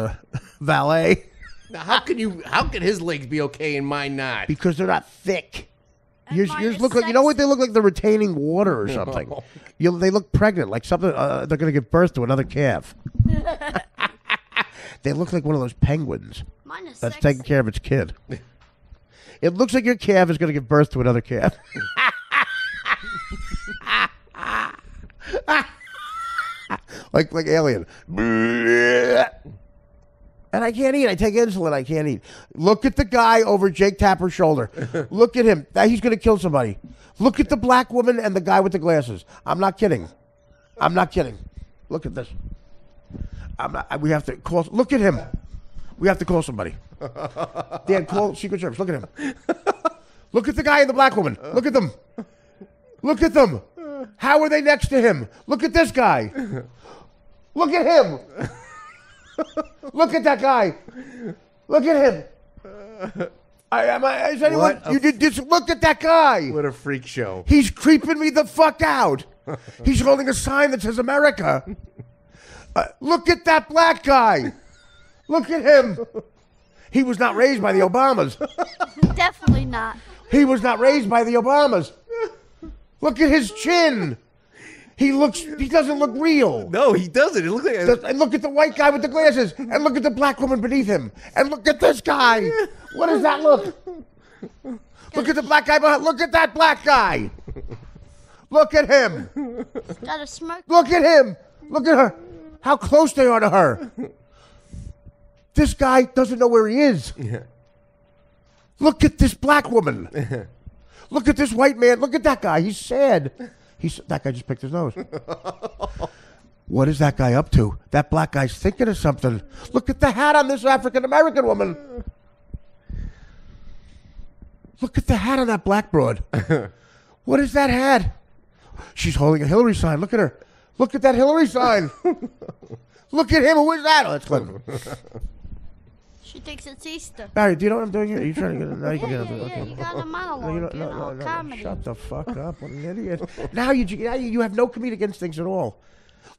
valet. Now, how can his legs be okay and mine not? Because they're not thick. And Yours mine is look like, you know what? sexy. They look like they're retaining water or something. They look pregnant, like something. They're going to give birth to another calf. They look like one of those penguins Mine is that's sexy. taking care of its kid. It looks like your calf is going to give birth to another calf. like Alien. And I can't eat. I take insulin. I can't eat. Look at the guy over Jake Tapper's shoulder. Look at him. He's going to kill somebody. Look at the black woman and the guy with the glasses. I'm not kidding. I'm not kidding. Look at this. We have to call. Look at him. We have to call somebody. Dan, call Secret Service. Look at him. Look at the guy and the black woman. Look at them. Look at them. How are they next to him? Look at this guy. Look at him. Look at that guy. Look at him. Is anyone? Look at that guy. What a freak show. He's creeping me the fuck out. He's holding a sign that says America. Look at that black guy. Look at him. He was not raised by the Obamas. Definitely not. He was not raised by the Obamas. Look at his chin. He doesn't look real. No, he doesn't. It looks like And look at the white guy with the glasses. And look at the black woman beneath him. And look at this guy. What does that look? Look at the black guy behind. Look at that black guy. Look at him. Got a smirk. Look at him. Look at her. How close they are to her. This guy doesn't know where he is. Look at this black woman. Look at this white man. Look at that guy. He's sad. That guy just picked his nose. What is that guy up to? That black guy's thinking of something. Look at the hat on this African-American woman. Look at the hat on that black broad. What is that hat? She's holding a Hillary sign. Look at her. Look at that Hillary sign. Look at him. Who is that? Oh, that's Clinton. She thinks it's Easter. Barry, do you know what I'm doing here? Are you trying to get it? Now you can get it. Yeah, Okay. you got a monologue, No, comedy. shut the fuck up. What an idiot. Now you have no comedic instincts at all.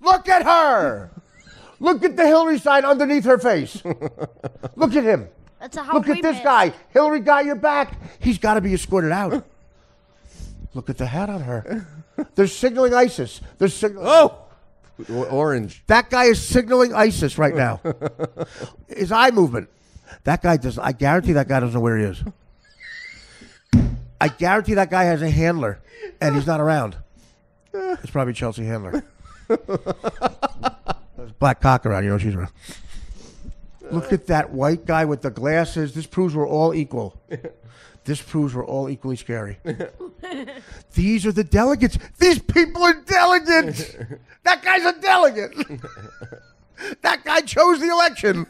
Look at her. Look at the Hillary sign underneath her face. Look at him. That's a Halloween Look at this mask. guy. Hillary got your back. He's got to be escorted out. Look at the hat on her. They're signaling ISIS. They're signaling. oh, orange. That guy is signaling ISIS right now. His eye movement. That guy doesn't. I guarantee that guy doesn't know where he is. I guarantee that guy has a handler, and he's not around. It's probably Chelsea Handler. There's black cock around. You know she's around. Look at that white guy with the glasses. This proves we're all equal. This proves we're all equally scary. These are the delegates. These people are delegates. That guy's a delegate. That guy chose the election.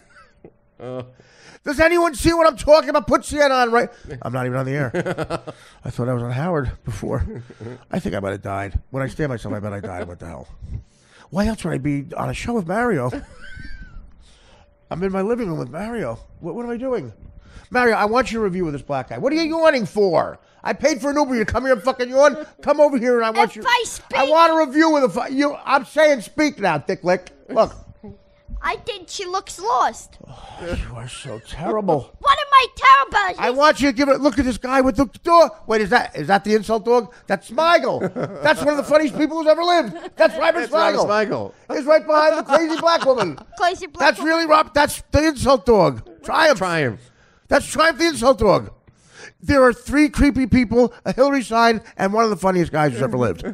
Does anyone see what I'm talking about? Put CNN on, right? I'm not even on the air. I thought I was on Howard before. I think I might have died. When I stand myself, I bet I died. What the hell? Why else would I be on a show with Mario? I'm in my living room with Mario. What am I doing? Mario, I want you to review with this black guy. What are you yawning for? I paid for an Uber. You come here and fucking yawn? Come over here and I want If you. I speak- I want a review with I'm saying speak now, Dick Lick. Look. I think she looks lost. You are so terrible. What am I terrible? I want you to give it. Look at this guy with the dog. Wait, is that the insult dog? That's Smigel. That's one of the funniest people who's ever lived. That's Robert Smigel. Michael. He's right behind the crazy black woman. Crazy black That's really Rob. That's the insult dog. Triumph. That's Triumph the insult dog. There are 3 creepy people, a Hillary sign, and one of the funniest guys who's ever lived.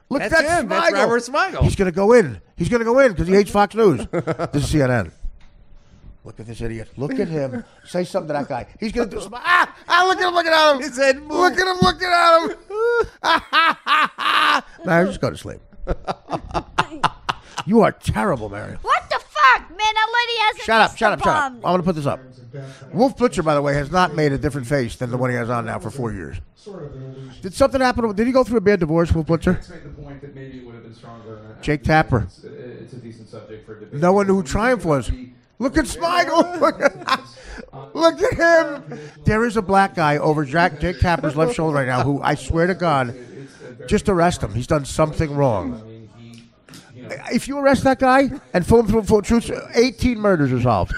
Look, That's him. That's Robert Smigel. He's going to go in. He's going to go in because he hates Fox News. This is CNN. Look at this idiot. Look at him. Say something to that guy. He's going to do something. Look at him looking at him. His head moved. Look at him looking at him. Mary, just go to sleep. You are terrible, Mary. What the fuck, man? That lady hasn't Shut up. missed a I'm bomb. going to put this up. Wolf Blitzer, by the way, has not made a different face than the one he has on now for 4 years. Did something happen? Did he go through a bad divorce, Wolf Blitzer? Made the point that maybe it would have been stronger. Jake Tapper. It's a decent subject for debate. No one knew who Triumph was. Look at Smigel. Look at him. There is a black guy over Jake Tapper's left shoulder right now who, I swear to God, just arrest him. He's done something wrong. If you arrest that guy and full truth, 18 murders are solved.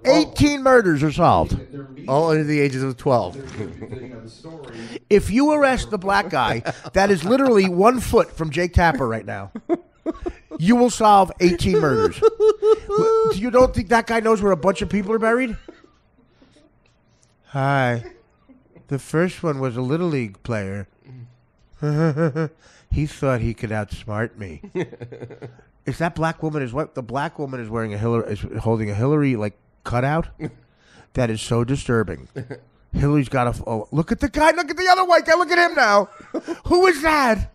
18 murders are solved. All under the ages of 12. If you arrest the black guy that is literally 1 foot from Jake Tapper right now, you will solve 18 murders. You don't think that guy knows where a bunch of people are buried? Hi. The first one was a Little League player. He thought he could outsmart me. Is that black woman is what? The black woman is wearing is holding a Hillary like cutout. That is so disturbing. Hillary's got a. Oh, look at the guy. Look at the other white guy. Look at him now. Who is that?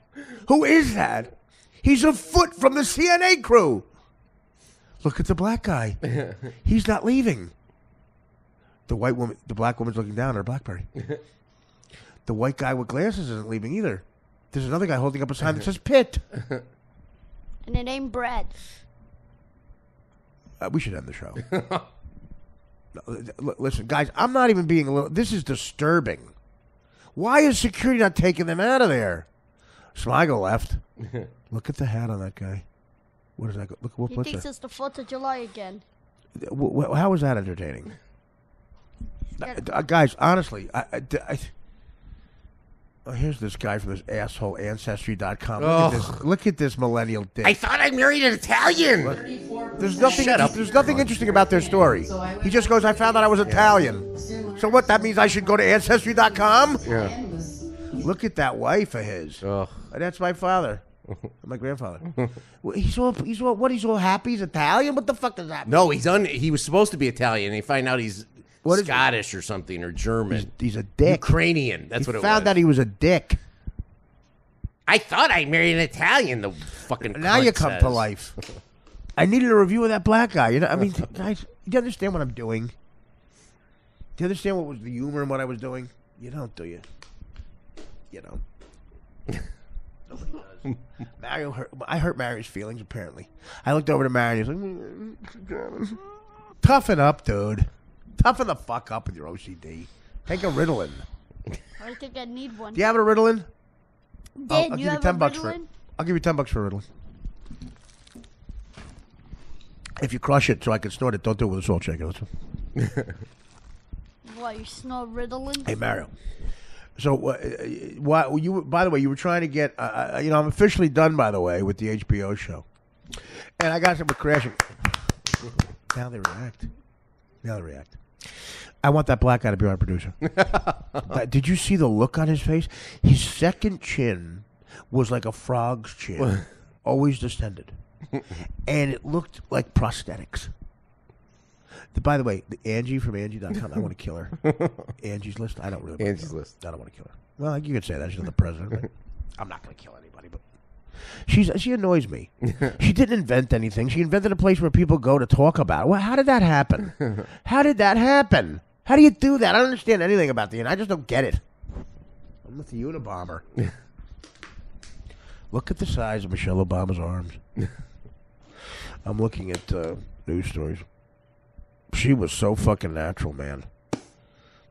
Who is that? He's a foot from the CNA crew. Look at the black guy. He's not leaving. The white woman, the black woman's looking down at her BlackBerry. The white guy with glasses isn't leaving either. There's another guy holding up a sign that says Pitt. And it ain't bread. We should end the show. No, listen, guys, I'm not even being a little. This is disturbing. Why is security not taking them out of there? Smigel left. Look at the hat on that guy. What is that? Look, He thinks it's the 4th of July again. How is that entertaining? Guys, honestly, here's this guy from this asshole Ancestry.com. Look at this millennial dick. I thought I married an Italian. There's nothing. Shut up. There's nothing interesting about their story. He just goes, "I found out I was Italian." So what? That means I should go to Ancestry.com? Yeah. Look at that wife of his. Ugh. That's my father. My grandfather. Well, he's all happy. He's Italian. What the fuck does that mean? No, he was supposed to be Italian. And you find out he's What is Scottish or something or German. He's a dick. Ukrainian. That's what it was. Found out he was a dick. I thought I married an Italian. The fucking Now cunt you come says. to life. I needed a review of that black guy. You know, I mean, guys, do you understand what I'm doing? Do you understand what was the humor in what I was doing? You don't, do you? You know. Nobody does. Mario hurt. I hurt Mario's feelings. Apparently, I looked over to Mario. And he was like, "Toughen up, dude. Toughen the fuck up with your OCD. Take a Ritalin. I think I need one. Do you have a Ritalin? Dan, I'll give you you have $10 a for it. Ritalin? I'll give you $10 for a Ritalin. If you crush it so I can snort it, don't do it with a salt shaker. What, you snort Ritalin? Hey, Mario. So, by the way, you were trying to get, I'm officially done, by the way, with the HBO show. And I got some crashing. Now they react. I want that black guy to be our producer. Did you see the look on his face? His second chin was like a frog's chin, always distended. And it looked like prosthetics. By the way, the Angie from Angie.com, I want to kill her. Angie's List, I don't really want Angie's to kill her. List. I don't want to kill her. Well, you could say that. She's not the president. Right? I'm not going to kill anybody, but she annoys me. She didn't invent anything. She invented a place where people go to talk about it. Well, how did that happen? How did that happen? How do you do that? I don't understand anything about the I just don't get it. I'm with the Unabomber. Look at the size of Michelle Obama's arms. I'm looking at news stories. She was so fucking natural, man.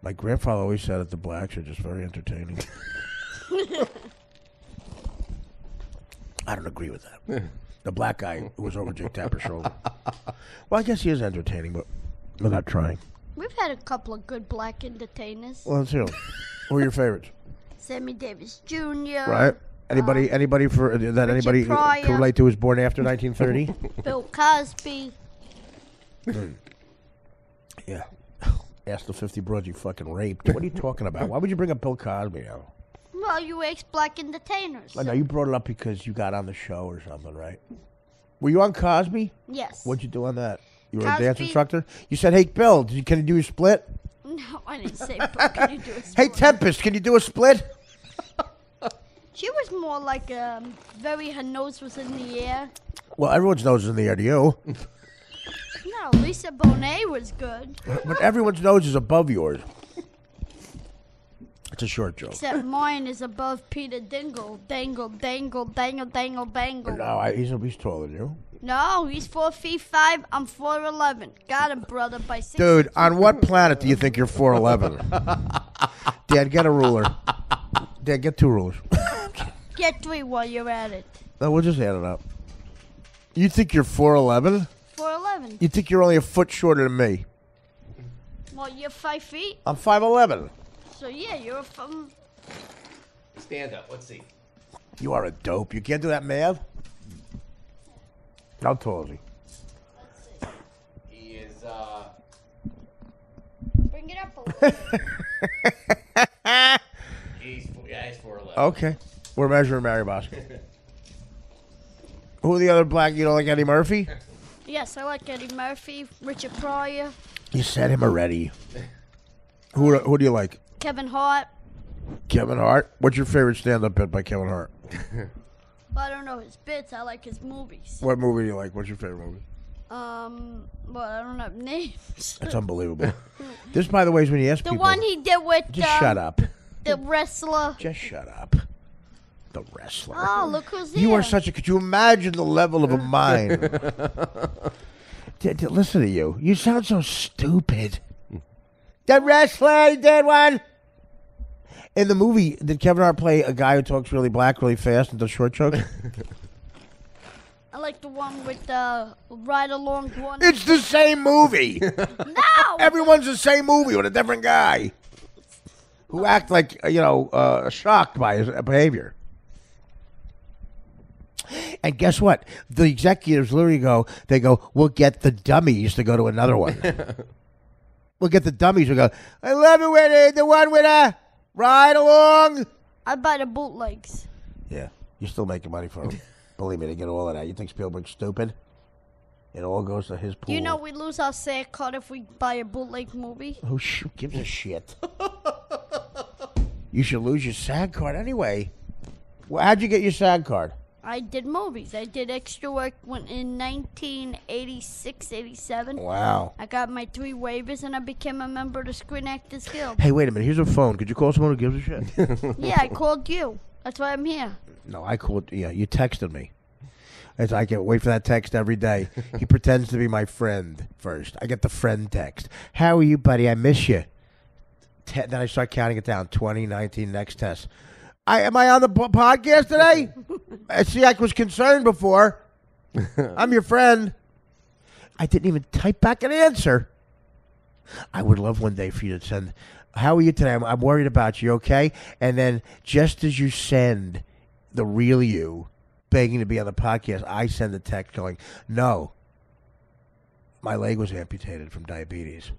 My grandfather always said that the blacks are just very entertaining. I don't agree with that. The black guy who was over Jake Tapper's shoulder. Well, I guess he is entertaining, but without trying. We've had a couple of good black entertainers. Well, let's hear them. Who are your favorites? Sammy Davis Jr. Right? Anybody for that? Anybody Pryor. can relate to was born after 1930? Bill Cosby. Yeah. Ask the 50 broads you fucking raped. What are you talking about? Why would you bring up Bill Cosby now? Well, you ex-black entertainers. I know you brought it up because you got on the show or something, right? Were you on Cosby? Yes. What'd you do on that? You were a dance Cosby- instructor? You said, hey, Bill, can you do a split? No, I didn't say, but can you do a Hey, split? Tempest, can you do a split? She was more like her nose was in the air. Well, everyone's nose is in the air to you. No, Lisa Bonet was good. But everyone's nose is above yours. It's a short joke. Except mine is above Peter Dingle. Dangle, dangle, dangle, dangle, bangle. No, he's taller than you. No, he's 4'5". I'm 4'11". Got him, brother, by 6. Dude, on what planet do you think you're 4'11"? Dad, get a ruler. Dad, get 2 rulers. Get 3 while you're at it. No, we'll just add it up. You think you're 4'11"? 4'11". You think you're only a foot shorter than me? Well, you're 5 feet. I'm 5'11". So yeah, you're from. Stand up. Let's see. You are a dope. You can't do that math? How tall is he? He is, Bring it up a little. he's 4'11". Okay. We're measuring Mary Bosco. Who are the other black? You don't like Eddie Murphy? Yes, I like Eddie Murphy, Richard Pryor, You said him already. Who do you like? Kevin Hart. Kevin Hart? What's your favorite stand-up bit by Kevin Hart? Well, I don't know his bits. I like his movies. What movie do you like? What's your favorite movie? Well, I don't have names. That's unbelievable. This, by the way, is when you ask The people. one he did with Just shut up. the wrestler. Just shut up. The wrestler. Oh, look who's here. You are such a. Could you imagine the level of a mind? Listen to you. You sound so stupid. The wrestler did one. In the movie, did Kevin Hart play a guy who talks really black, really fast, and does short jokes? I like the one with the ride along one. It's the same movie. No. Everyone's the same movie with a different guy who act like shocked by his behavior. And guess what? The executives literally go, we'll get the dummies to go to another one. We'll get the dummies who go, I love it when the one with a ride along. I buy the bootlegs. Yeah, you're still making money for them. Believe me, they get all of that. You think Spielberg's stupid? It all goes to his pool. You know we lose our SAG card if we buy a bootleg movie. Who gives a shit? You should lose your SAG card anyway. Well, how'd you get your SAG card? I did movies. I did extra work in 1986, 87. Wow. I got my 3 waivers and I became a member of the Screen Actors Guild. Hey, wait a minute. Here's a phone. Could you call someone who gives a shit? Yeah, I called you. That's why I'm here. No, I called. Yeah, you texted me. I can't wait for that text every day. He pretends to be my friend first. I get the friend text. How are you, buddy? I miss you. Then I start counting it down. 20, 19, next test. Am I on the podcast today? See, I was concerned before. I'm your friend. I didn't even type back an answer. I would love one day for you to send, how are you today? I'm worried about you, okay? And then just as you send the real you begging to be on the podcast, I send a text going, no, my leg was amputated from diabetes.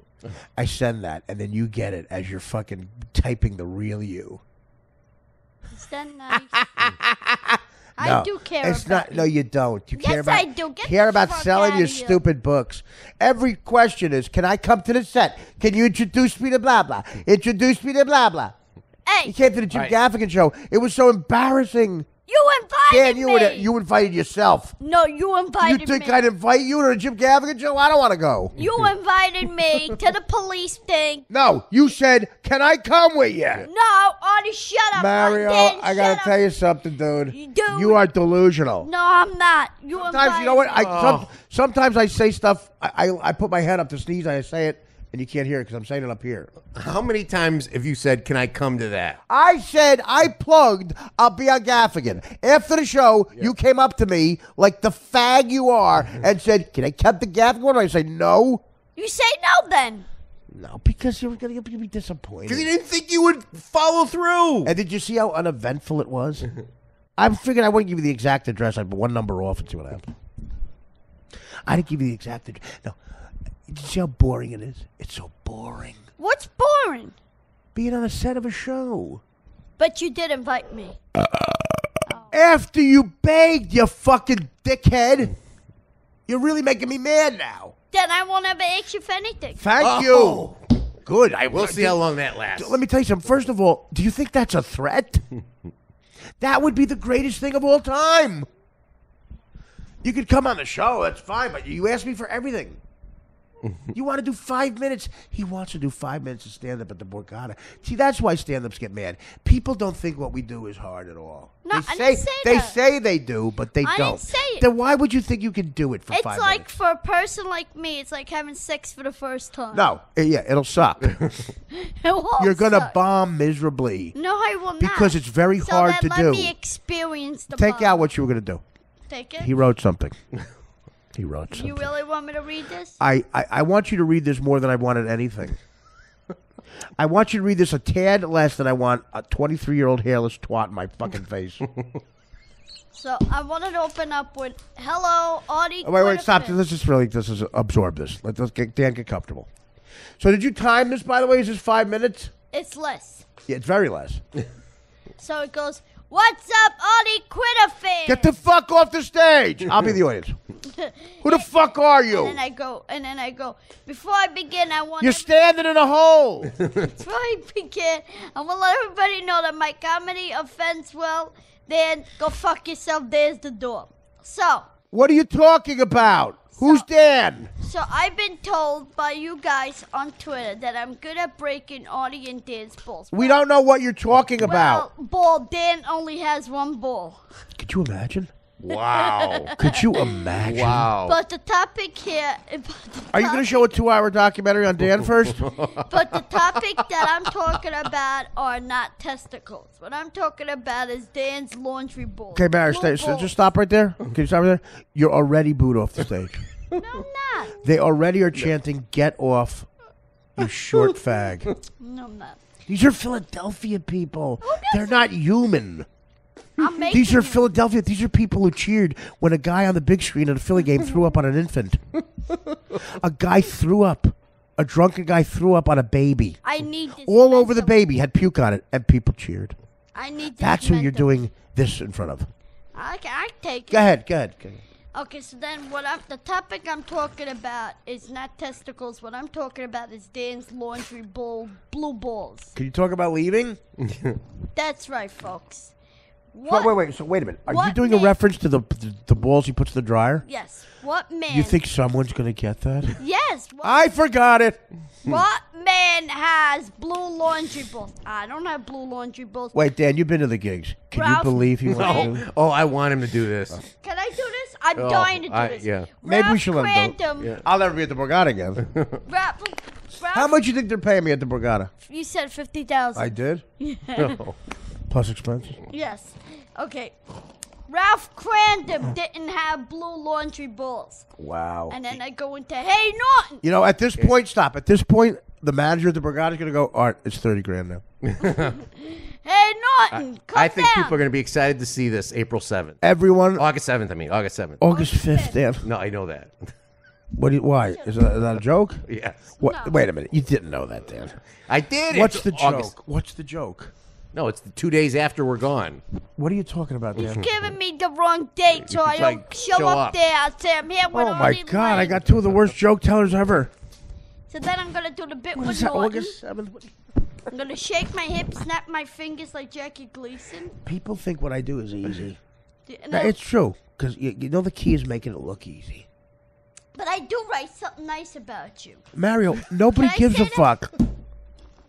I send that, and then you get it as you're fucking typing the real you. Is that nice? No, I do care it's about not. No, you don't. You Yes, care about. I do. Get care the about fuck selling outta your here. stupid books. Every question is, can I come to the set? Can you introduce me to blah blah? Introduce me to blah blah. Hey, You came to the Jim Right. Gaffigan show. It was so embarrassing. you invited Dan, me. you invited yourself. No, you You invited think me. I'd invite you to the Jim Gaffigan show? I don't want to go. You invited me to the police thing. No, you said, can I come with you? No, Artie, shut up. Mario, Dan, I gotta shut tell up. you something, dude. Dude. You are delusional. No, I'm not. You Sometimes, you know what? invited me. Sometimes I say stuff. I put my head up to sneeze. I say it, and you can't hear it because I'm saying it up here. How many times have you said, can I come to that? I said I plugged. I'll be on Gaffigan. After the show, you came up to me like the fag you are and said, "Can I come to Gaffigan?" What do I say? No. You say no then. No, because you're gonna be disappointed. Because you didn't think you would follow through. And did you see how uneventful it was? I figured I wouldn't give you the exact address. I'd put one number off and see what happened. I didn't give you the exact address. No. Did you see how boring it is? It's so boring. What's boring? Being on a set of a show. But you did invite me. After you begged, you fucking dickhead. You're really making me mad now. Then I won't ever ask you for anything. Thank you. Good. We'll see how long that lasts. Let me tell you something. First of all, do you think that's a threat? That would be the greatest thing of all time. You could come on the show, that's fine, but you ask me for everything. You want to do 5 minutes? He wants to do 5 minutes of stand-up at the Borgata. See, that's why stand-ups get mad. People don't think what we do is hard at all. No, I they didn't say they that. say they do, but they I don't. didn't say it. Then why would you think you can do it for It's 5 like minutes? for a person like me, it's like having sex for the first time. No, yeah, it'll suck. It won't You're gonna suck. bomb miserably No, I will not. because it's very so hard then to let do. me experience the Take bomb. out what you were gonna do. Take it. He wrote something. He wrote something. You really want me to read this? I want you to read this more than I wanted anything. I want you to read this a tad less than I want a 23-year-old hairless twat in my fucking face. So I wanted to open up with hello, Artie. Oh, wait, stop. Griffin. Let's just absorb this. Let's get Dan get comfortable. So did you time this, by the way? Is this 5 minutes? It's less. Yeah, it's very less. So it goes, what's up, Artie Quitter fan? Get the fuck off the stage. I'll be the audience. Who the fuck are you? And then I go, before I begin, I want You're standing in a hole. before I begin, I want to let everybody know that my comedy offends well. Then go fuck yourself. There's the door. So What are you talking about? Who's Dan? So I've been told by you guys on Twitter that I'm good at breaking Artie and Dan's balls. We don't know what you're talking about. Well, ball. Dan only has one ball. Could you imagine? Wow. Could you imagine? Wow. But the topic here. Are you going to show a 2-hour documentary on Dan first? But the topic that I'm talking about are not testicles. What I'm talking about is Dan's laundry balls. Okay, Barry, Blue so balls. just stop right there. Can you stop right there? You're already booed off the stage. No, I'm not. They already are chanting, "Get off, you short fag." No, I'm not. These are Philadelphia people. They're not human. I'm making These are it. Philadelphia. These are people who cheered when a guy on the big screen at a Philly game threw up on an infant. A guy threw up. A drunken guy threw up on a baby. I need this. All over the mental- baby, had puke on it, and people cheered. I need this. That's who you're mental- doing this in front of. I take it. Go ahead, go ahead. Go ahead. Okay, so then the topic I'm talking about is not testicles. What I'm talking about is Dan's laundry bowl blue balls. Can you talk about leaving? That's right, folks. What? Wait. So wait a minute. Are you What doing a man- reference to the balls he puts in the dryer? Yes. What man? You think someone's gonna get that? Yes. I forgot it. What man has blue laundry balls? I don't have blue laundry balls. Wait, Dan, you've been to the gigs. Can Ralph- you believe he went to them? Oh, I want him to do this. Can I do this? I'm dying to do this. Yeah. Maybe we Ralph should let him do it. Cranston- Yeah. I'll never be at the Borgata again. Ralph, How much you think they're paying me at the Borgata? You said 50,000. I did. Oh. Plus expenses. Yes. Okay. Ralph Crandom didn't have blue laundry balls. Wow. And then I go into, hey, Norton. You know, at this point, stop. At this point, the manager at the Borgata is going to go, Art, it's 30 grand now. Hey, Norton, come I think down. people are going to be excited to see this April 7th. Everyone, August 7th, I mean. August 7th. August 5th, Dan. No, I know that. Why? Is that a joke? Yes. What? No. Wait a minute. You didn't know that, Dan. I did. What's It's the joke? August. What's the joke? No, it's the 2 days after we're gone. What are you talking about, He's Dan? giving me the wrong date, so I It's don't like, show show up up. there. I'll say I'm here with Oh my Artie God! I Lang. got two of the worst joke tellers ever. So then I'm gonna do the bit What with is that? Norton. August 7th? I'm gonna shake my hips, snap my fingers like Jackie Gleason. People think what I do is easy. And No, then- it's true. Because you know the key is making it look easy. but I do write something nice about you. Mario, nobody Can I gives say a that? fuck.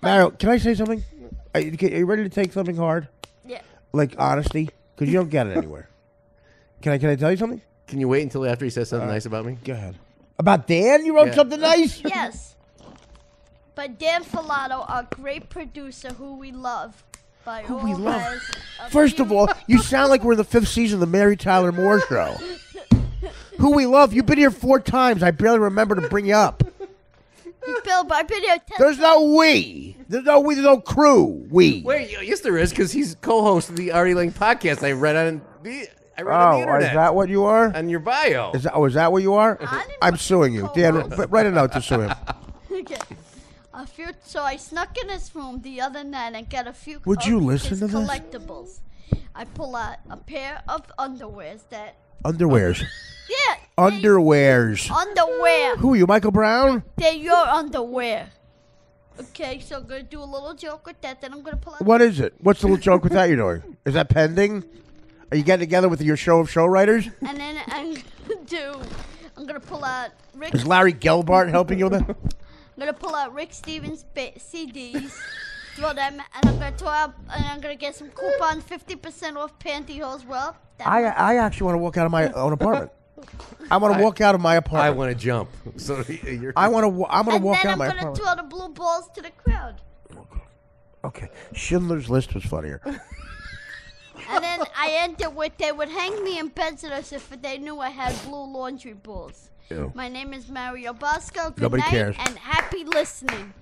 Mario, can I say something? Are you ready to take something hard? Yeah. Like honesty? Because you don't get it anywhere. Can I tell you something? Can you wait until after he says something nice about me? Go ahead. About Dan? You wrote Yeah. something nice? Yes. But Dan Filato, our great producer who we love. By Who all we love? has a First few- of all, you sound like we're in the 5th season of the Mary Tyler Moore Show. Who we love? You've been here 4 times. I barely remember to bring you up. Bill, but I've been here 10 There's no we. There's no we. There's no crew. We. Wait, yes, there is, because he's co-host of the Artie Lang podcast. I read on the Oh, internet. is that what you are? on your bio? Is that what you are? I didn't I'm want suing to you. co-host. Dan, write a note to sue him. Okay. So I snuck in his room the other night and got a few Would you of listen his to this? collectibles. I pull out a pair of underwears that Underwears. yeah, Underwears. Underwear. Who are you, Michael Brown? They're your underwear. Okay, so I'm going to do a little joke with that. Then I'm going to pull out... What is it? What's the little joke with that you're doing? Is that pending? Are you getting together with your show of show writers? And then I'm going to pull out Rick... Is Larry Gelbart helping you with that? I'm going to pull out Rick Stevens CDs, throw them, and I'm going to throw out... And I'm going to get some coupons, 50% off pantyhose. Well, I actually want to walk out of my own apartment. I want to walk out of my apartment. I want to jump. So you're. I'm going to walk out of my And then I'm apartment. going to throw the blue balls to the crowd. Okay. Schindler's List was funnier. And then I ended with, they would hang me in beds if they knew I had blue laundry balls. Ew. My name is Mario Bosco. Good Nobody night cares. and happy listening.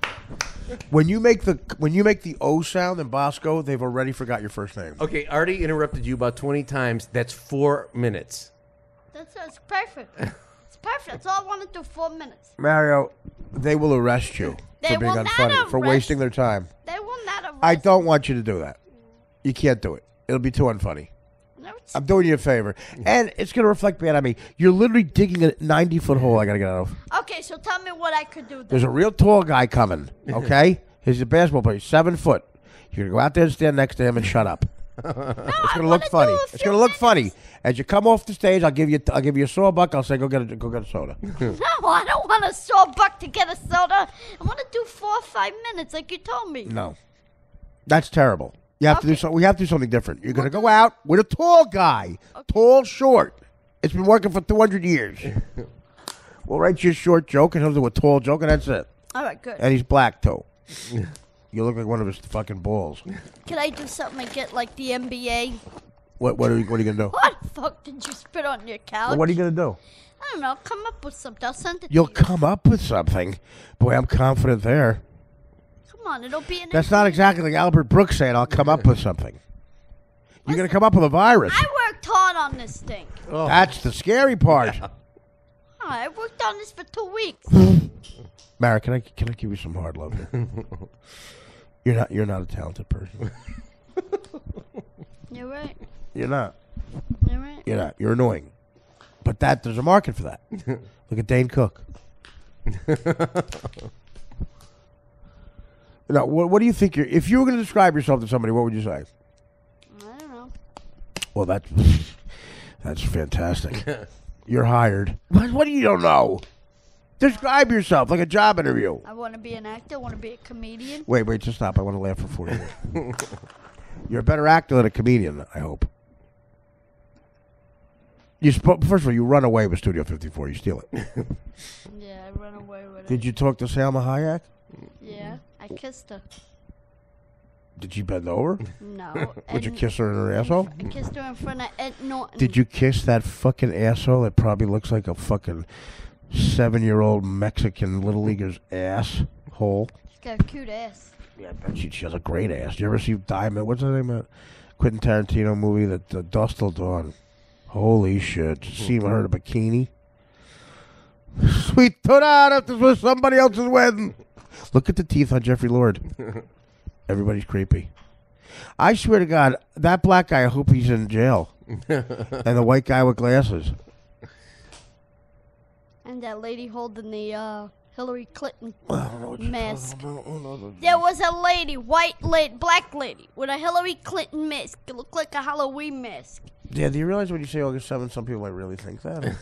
When you make the O sound in Bosco, they've already forgot your first name. Okay, Artie interrupted you about 20 times. That's 4 minutes. That's perfect. It's perfect. That's all I want to do, 4 minutes. Mario, they will arrest you They for being will not unfunny, for arrest- wasting their time. They will not arrest I don't want you to do that. You can't do it. It'll be too unfunny. No, it's- I'm doing you a favor. And it's going to reflect bad on me. You're literally digging a 90-foot hole I got to get out of. Okay, so tell me what I could do then. There's a real tall guy coming, okay? He's a basketball player, 7 foot. You're going to go out there and stand next to him and shut up. It's going to look funny. It's going to look funny. As you come off the stage, I'll give you a sawbuck. I'll say, go get a soda. No, I don't want a sawbuck to get a soda. I want to do 4 or 5 minutes like you told me. No. That's terrible. You have to do something. We have to do something different. You're going to go out with a tall guy. Tall, short. It's been working for 200 years. We'll write you a short joke, and he'll do a tall joke, and that's it. All right, good. And he's black, too. You look like one of his fucking balls. Can I do something and get like the NBA? What are you going to do? What the fuck did you spit on your couch? What are you going to do? I don't know. Come up with something. I'll send it You'll to you. come up with something. Boy, I'm confident there. Come on, it'll be an... That's not exactly like Albert Brooks saying, I'll come up with something. You're going to come up with a virus. I worked hard on this thing. That's the scary part. I worked on this for 2 weeks. Mara, can I give you some hard love here? You're not a talented person. You're right. You're not. You're right. You're not. You're annoying. But there's a market for that. Look at Dane Cook. Now, what do you think if you were going to describe yourself to somebody, what would you say? I don't know. Well, that's fantastic. You're hired. What do you don't know? Describe yourself like a job interview. I want to be an actor. I want to be a comedian. Wait, just stop. I want to laugh for 40 minutes. You're a better actor than a comedian, I hope. First of all, you run away with Studio 54. You steal it. Yeah, I ran away with it. Did you talk to Salma Hayek? Yeah, I kissed her. Did she bend over? No. Did you kiss her in her asshole? I kissed her in front of Ed Norton. Did you kiss that fucking asshole that probably looks like a fucking 7-year-old Mexican little leaguer's ass hole? She's got a cute ass. Yeah, I bet she has a great ass. Did you ever see Diamond? What's the name of that Quentin Tarantino movie that Dust Till Dawn? Holy shit. See her in a bikini? Sweet Torada, if this was somebody else's wedding. Look at the teeth on Jeffrey Lord. Everybody's creepy. I swear to God, that black guy, I hope he's in jail. And the white guy with glasses. And that lady holding the Hillary Clinton mask. There was a lady, white lady, black lady, with a Hillary Clinton mask. It looked like a Halloween mask. Yeah, do you realize when you say August 7th, some people might really think that?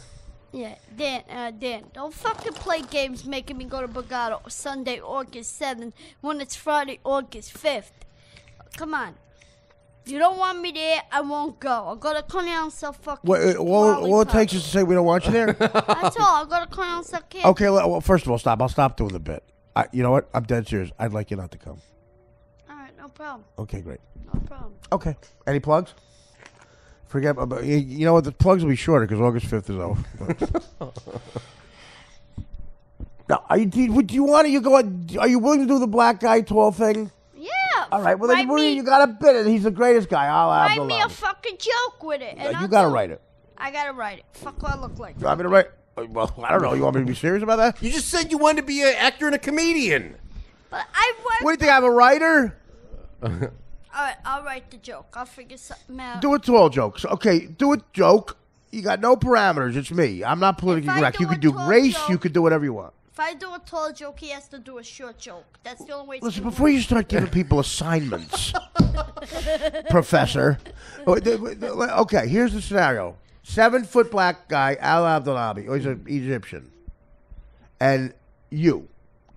Yeah, Dan, don't fucking play games making me go to Bogotto Sunday, August 7th, when it's Friday, August 5th. Come on. You don't want me there, I won't go. I'll go to Cornell and sell fucking all it takes is to say we don't want you there? That's all. I'll go to Cornell and sell candy. Okay, well, first of all, stop. I'll stop doing the bit. You know what? I'm dead serious. I'd like you not to come. All right, no problem. Okay, great. No problem. Okay. Any plugs? Forget about you know what? The plugs will be shorter because August 5th is over. Now, are you willing to do the black guy tall thing? Yeah. All right. Well, then you got to bid it. He's the greatest guy. I'll have Write me a fucking joke with it. And you got to write it. I got to write it. Fuck what I look like. You want me to write? Well, I don't know. You want me to be serious about that? You just said you wanted to be an actor and a comedian. But I work. What do you think? I'm a writer? All right, I'll write the joke. I'll figure something out. Do a tall joke. Okay, do a joke You got no parameters. It's me. I'm not politically If I correct. do You a can do tall race. joke- You can do whatever you want. If I do a tall joke, he has to do a short joke. That's the only way. Listen, before you start giving people assignments, Professor. Okay, here's the scenario. 7-foot black guy, Al Abdulabi, he's an Egyptian. And you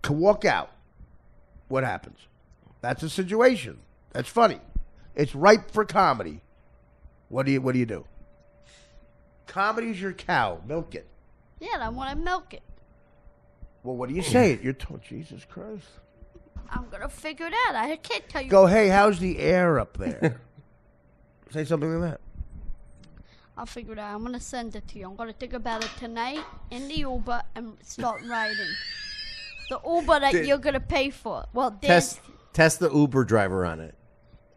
can walk out. What happens? That's a situation. That's funny. It's ripe for comedy. What do you do? Comedy's your cow. Milk it. Yeah, I want to milk it. Well, what do you say? You're told, Jesus Christ. I'm gonna figure it out. I can't tell you. Go, hey, how's the air up there? Say something like that. I'll figure it out. I'm gonna send it to you. I'm gonna think about it tonight in the Uber and start writing. The Uber that you're gonna pay for. Well, Test the Uber driver on it.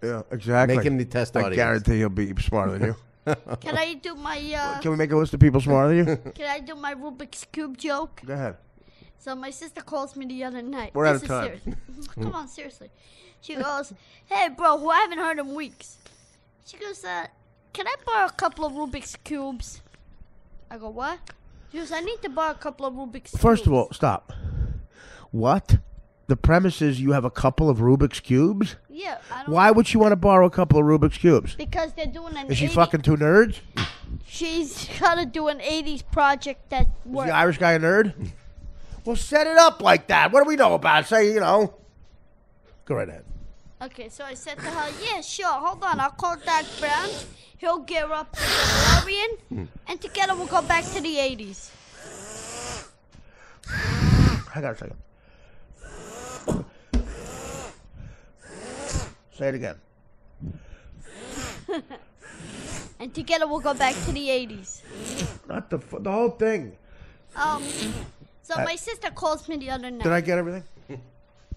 Yeah, exactly. Make him the test I audience. guarantee he'll be smarter than you. Can I do my Can we make a list of people smarter than you? Can I do my Rubik's Cube joke? Go ahead. So my sister calls me the other night. We're out of This is time. serious. Come on, seriously. She goes, "Hey, bro, who I haven't heard in weeks." She goes, "Can I borrow a couple of Rubik's Cubes?" I go, "What?" She goes, "I need to borrow a couple of Rubik's Cubes." First of all, stop. What? The premise is you have a couple of Rubik's Cubes? Yeah, I don't. Why would she want to borrow a couple of Rubik's Cubes? Because they're doing an. Is she 80 fucking two nerds? She's gotta do an '80s project that Is works. the Irish guy a nerd? Well, set it up like that. What do we know about it? Say, Go right ahead. Okay, so I said to her, "Yeah, sure. Hold on, I'll call Doc Brown. He'll gear up the DeLorean, and together we'll go back to the '80s." Hang on a second. Say it again. And together we'll go back to the '80s. Not the whole thing. So my sister calls me the other night. Did I get everything?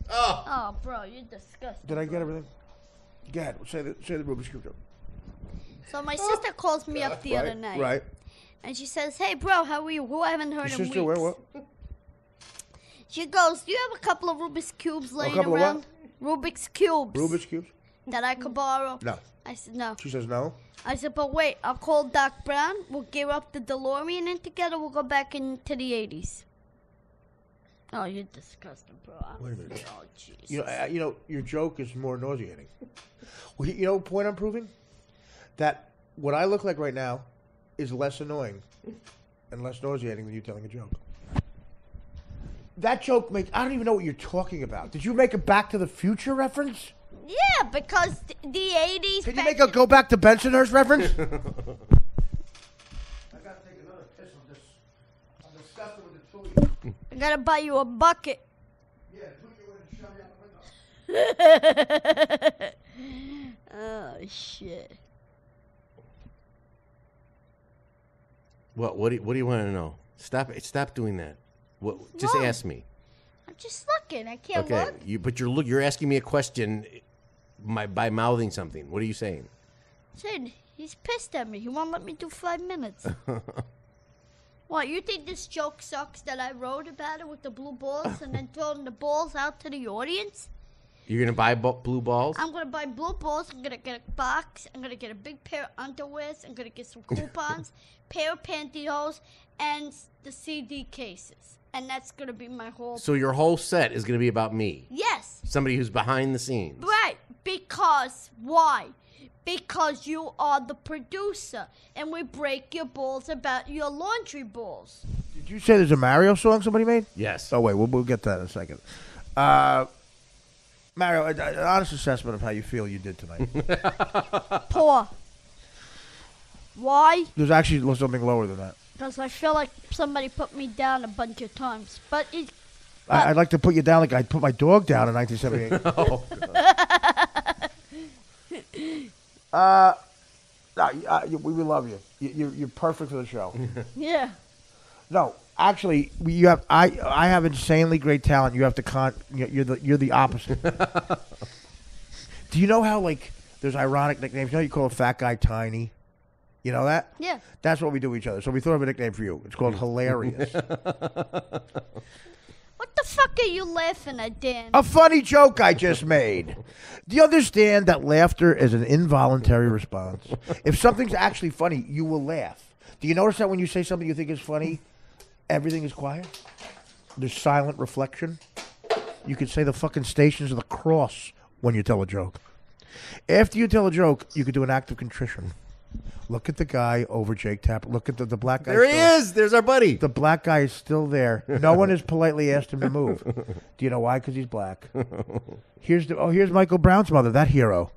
Oh, bro, you're disgusting. Did I get everything? Go ahead. Say the Rubik's Cube joke. So my sister calls me up the other night. Right. And she says, "Hey, bro, how are you? Who I haven't heard Your in sister, weeks." what? She goes, "Do you have a couple of Rubik's Cubes laying couple of around?" Rubik's Cubes. Rubik's Cubes? That I could borrow? No. I said, "No." She says no. I said, "But wait, I'll call Doc Brown. We'll gear up the DeLorean, and together we'll go back into the '80s." Oh, you're disgusting, bro. Wait a minute. Oh, Jesus. Your joke is more nauseating. Well, you know what point I'm proving? That what I look like right now is less annoying and less nauseating than you telling a joke. That joke I don't even know what you're talking about. Did you make a Back to the Future reference? Yeah, because the '80s. Can you make a Go Back to Bensonhurst reference? I gotta take another piss on this. I'm disgusted with the two of you. I gotta buy you a bucket. Yeah, put you in and shove you out the window. Oh shit. What do you want to know? Stop doing that. Just No. ask me. I'm just looking. I can't Okay, look. you're asking me a question by mouthing something. What are you saying? Sid, he's pissed at me. He won't let me do 5 minutes. What, you think this joke sucks that I wrote about it with the blue balls and then throwing the balls out to the audience? You're gonna buy blue balls? I'm gonna buy blue balls. I'm gonna get a box. I'm gonna get a big pair of underwears. I'm gonna get some coupons, pair of pantyhose, and the CD cases. And that's gonna be my whole. So your whole set is gonna be about me, Yes, somebody who's behind the scenes. right. Because why? Because you are the producer, and we break your balls about your laundry balls. Did you say there's a Mario song somebody made? Yes. Oh, wait, we'll get to that in a second. Mario, an honest assessment of how you feel you did tonight. Poor. Why? There's actually something lower than that. Because I feel like somebody put me down a bunch of times. But it. I'd like to put you down like I put my dog down in 1978. We love you. You're perfect for the show. Yeah. No, actually, I have insanely great talent. You have to you're the opposite. Do you know how there's ironic nicknames? You know you call a fat guy Tiny. You know that? Yeah. That's what we do each other. So we thought of a nickname for you. It's called Hilarious. What the fuck are you laughing at, Dan? A funny joke I just made. Do you understand that laughter is an involuntary response? If something's actually funny, you will laugh. Do you notice that when you say something you think is funny, everything is quiet? There's silent reflection. You could say the fucking Stations of the Cross when you tell a joke. After you tell a joke, you could do an act of contrition. Look at the guy over Jake Tapper. Look at the black guy. There he is. There's our buddy. The black guy is still there. No one has politely asked him to move. Do you know why? Because he's black. Here's Michael Brown's mother, that hero.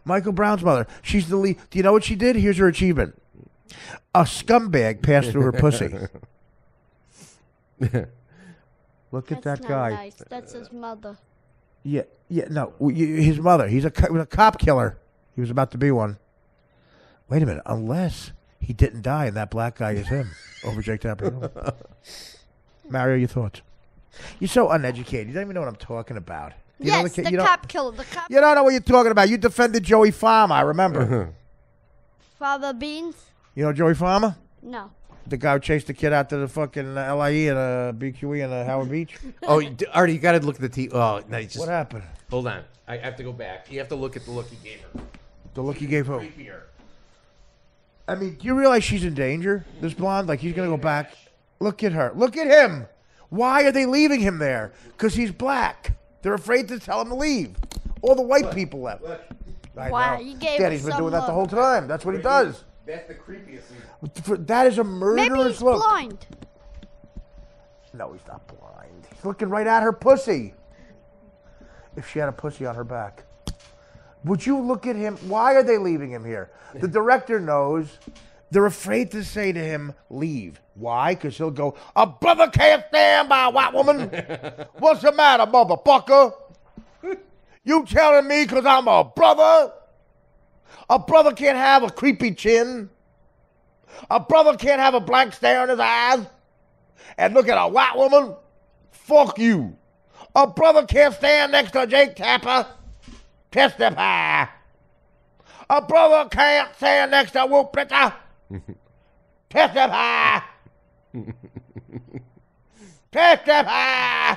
Michael Brown's mother. She's the lead. Do you know what she did? Here's her achievement. A scumbag passed through her pussy. Look at That's that not guy. Nice. That's his mother. Yeah, no, his mother. He was a cop killer. He was about to be one. Wait a minute, unless he didn't die and that black guy is him over Jake Tapper. Mario, your thoughts? You're so uneducated. You don't even know what I'm talking about. You know Yes, the you cop killer. The cop. You don't know what you're talking about. You defended Joey Farmer, I remember. Father Beans? You know Joey Farmer? No. The guy who chased the kid out to the fucking LIE and BQE and Howard Beach? Oh, Artie, you got to look at the TV. Oh, no, just What happened? hold on. I have to go back. You have to look at the look he gave her. The look he gave who? Creepier. I mean, do you realize she's in danger? This blonde, like he's gonna go back. Look at her. Look at him. Why are they leaving him there? Because he's black. They're afraid to tell him to leave. All the white people left. I Wow, know. you gave Dad, us he's been some doing that the love. whole time. That's what he does. That's the creepiest thing. That is a Maybe murderous he's look. blind. No, he's not blind. He's looking right at her pussy. If she had a pussy on her back. Would you look at him? Why are they leaving him here? The director knows. They're afraid to say to him, leave. Why? Because he'll go, a brother can't stand by a white woman. What's the matter, motherfucker? You telling me because I'm a brother? A brother can't have a creepy chin. A brother can't have a blank stare in his eyes and look at a white woman. Fuck you. A brother can't stand next to Jake Tapper. Testify. A brother can't stand next to Whoop Blitzer. Testify. Testify.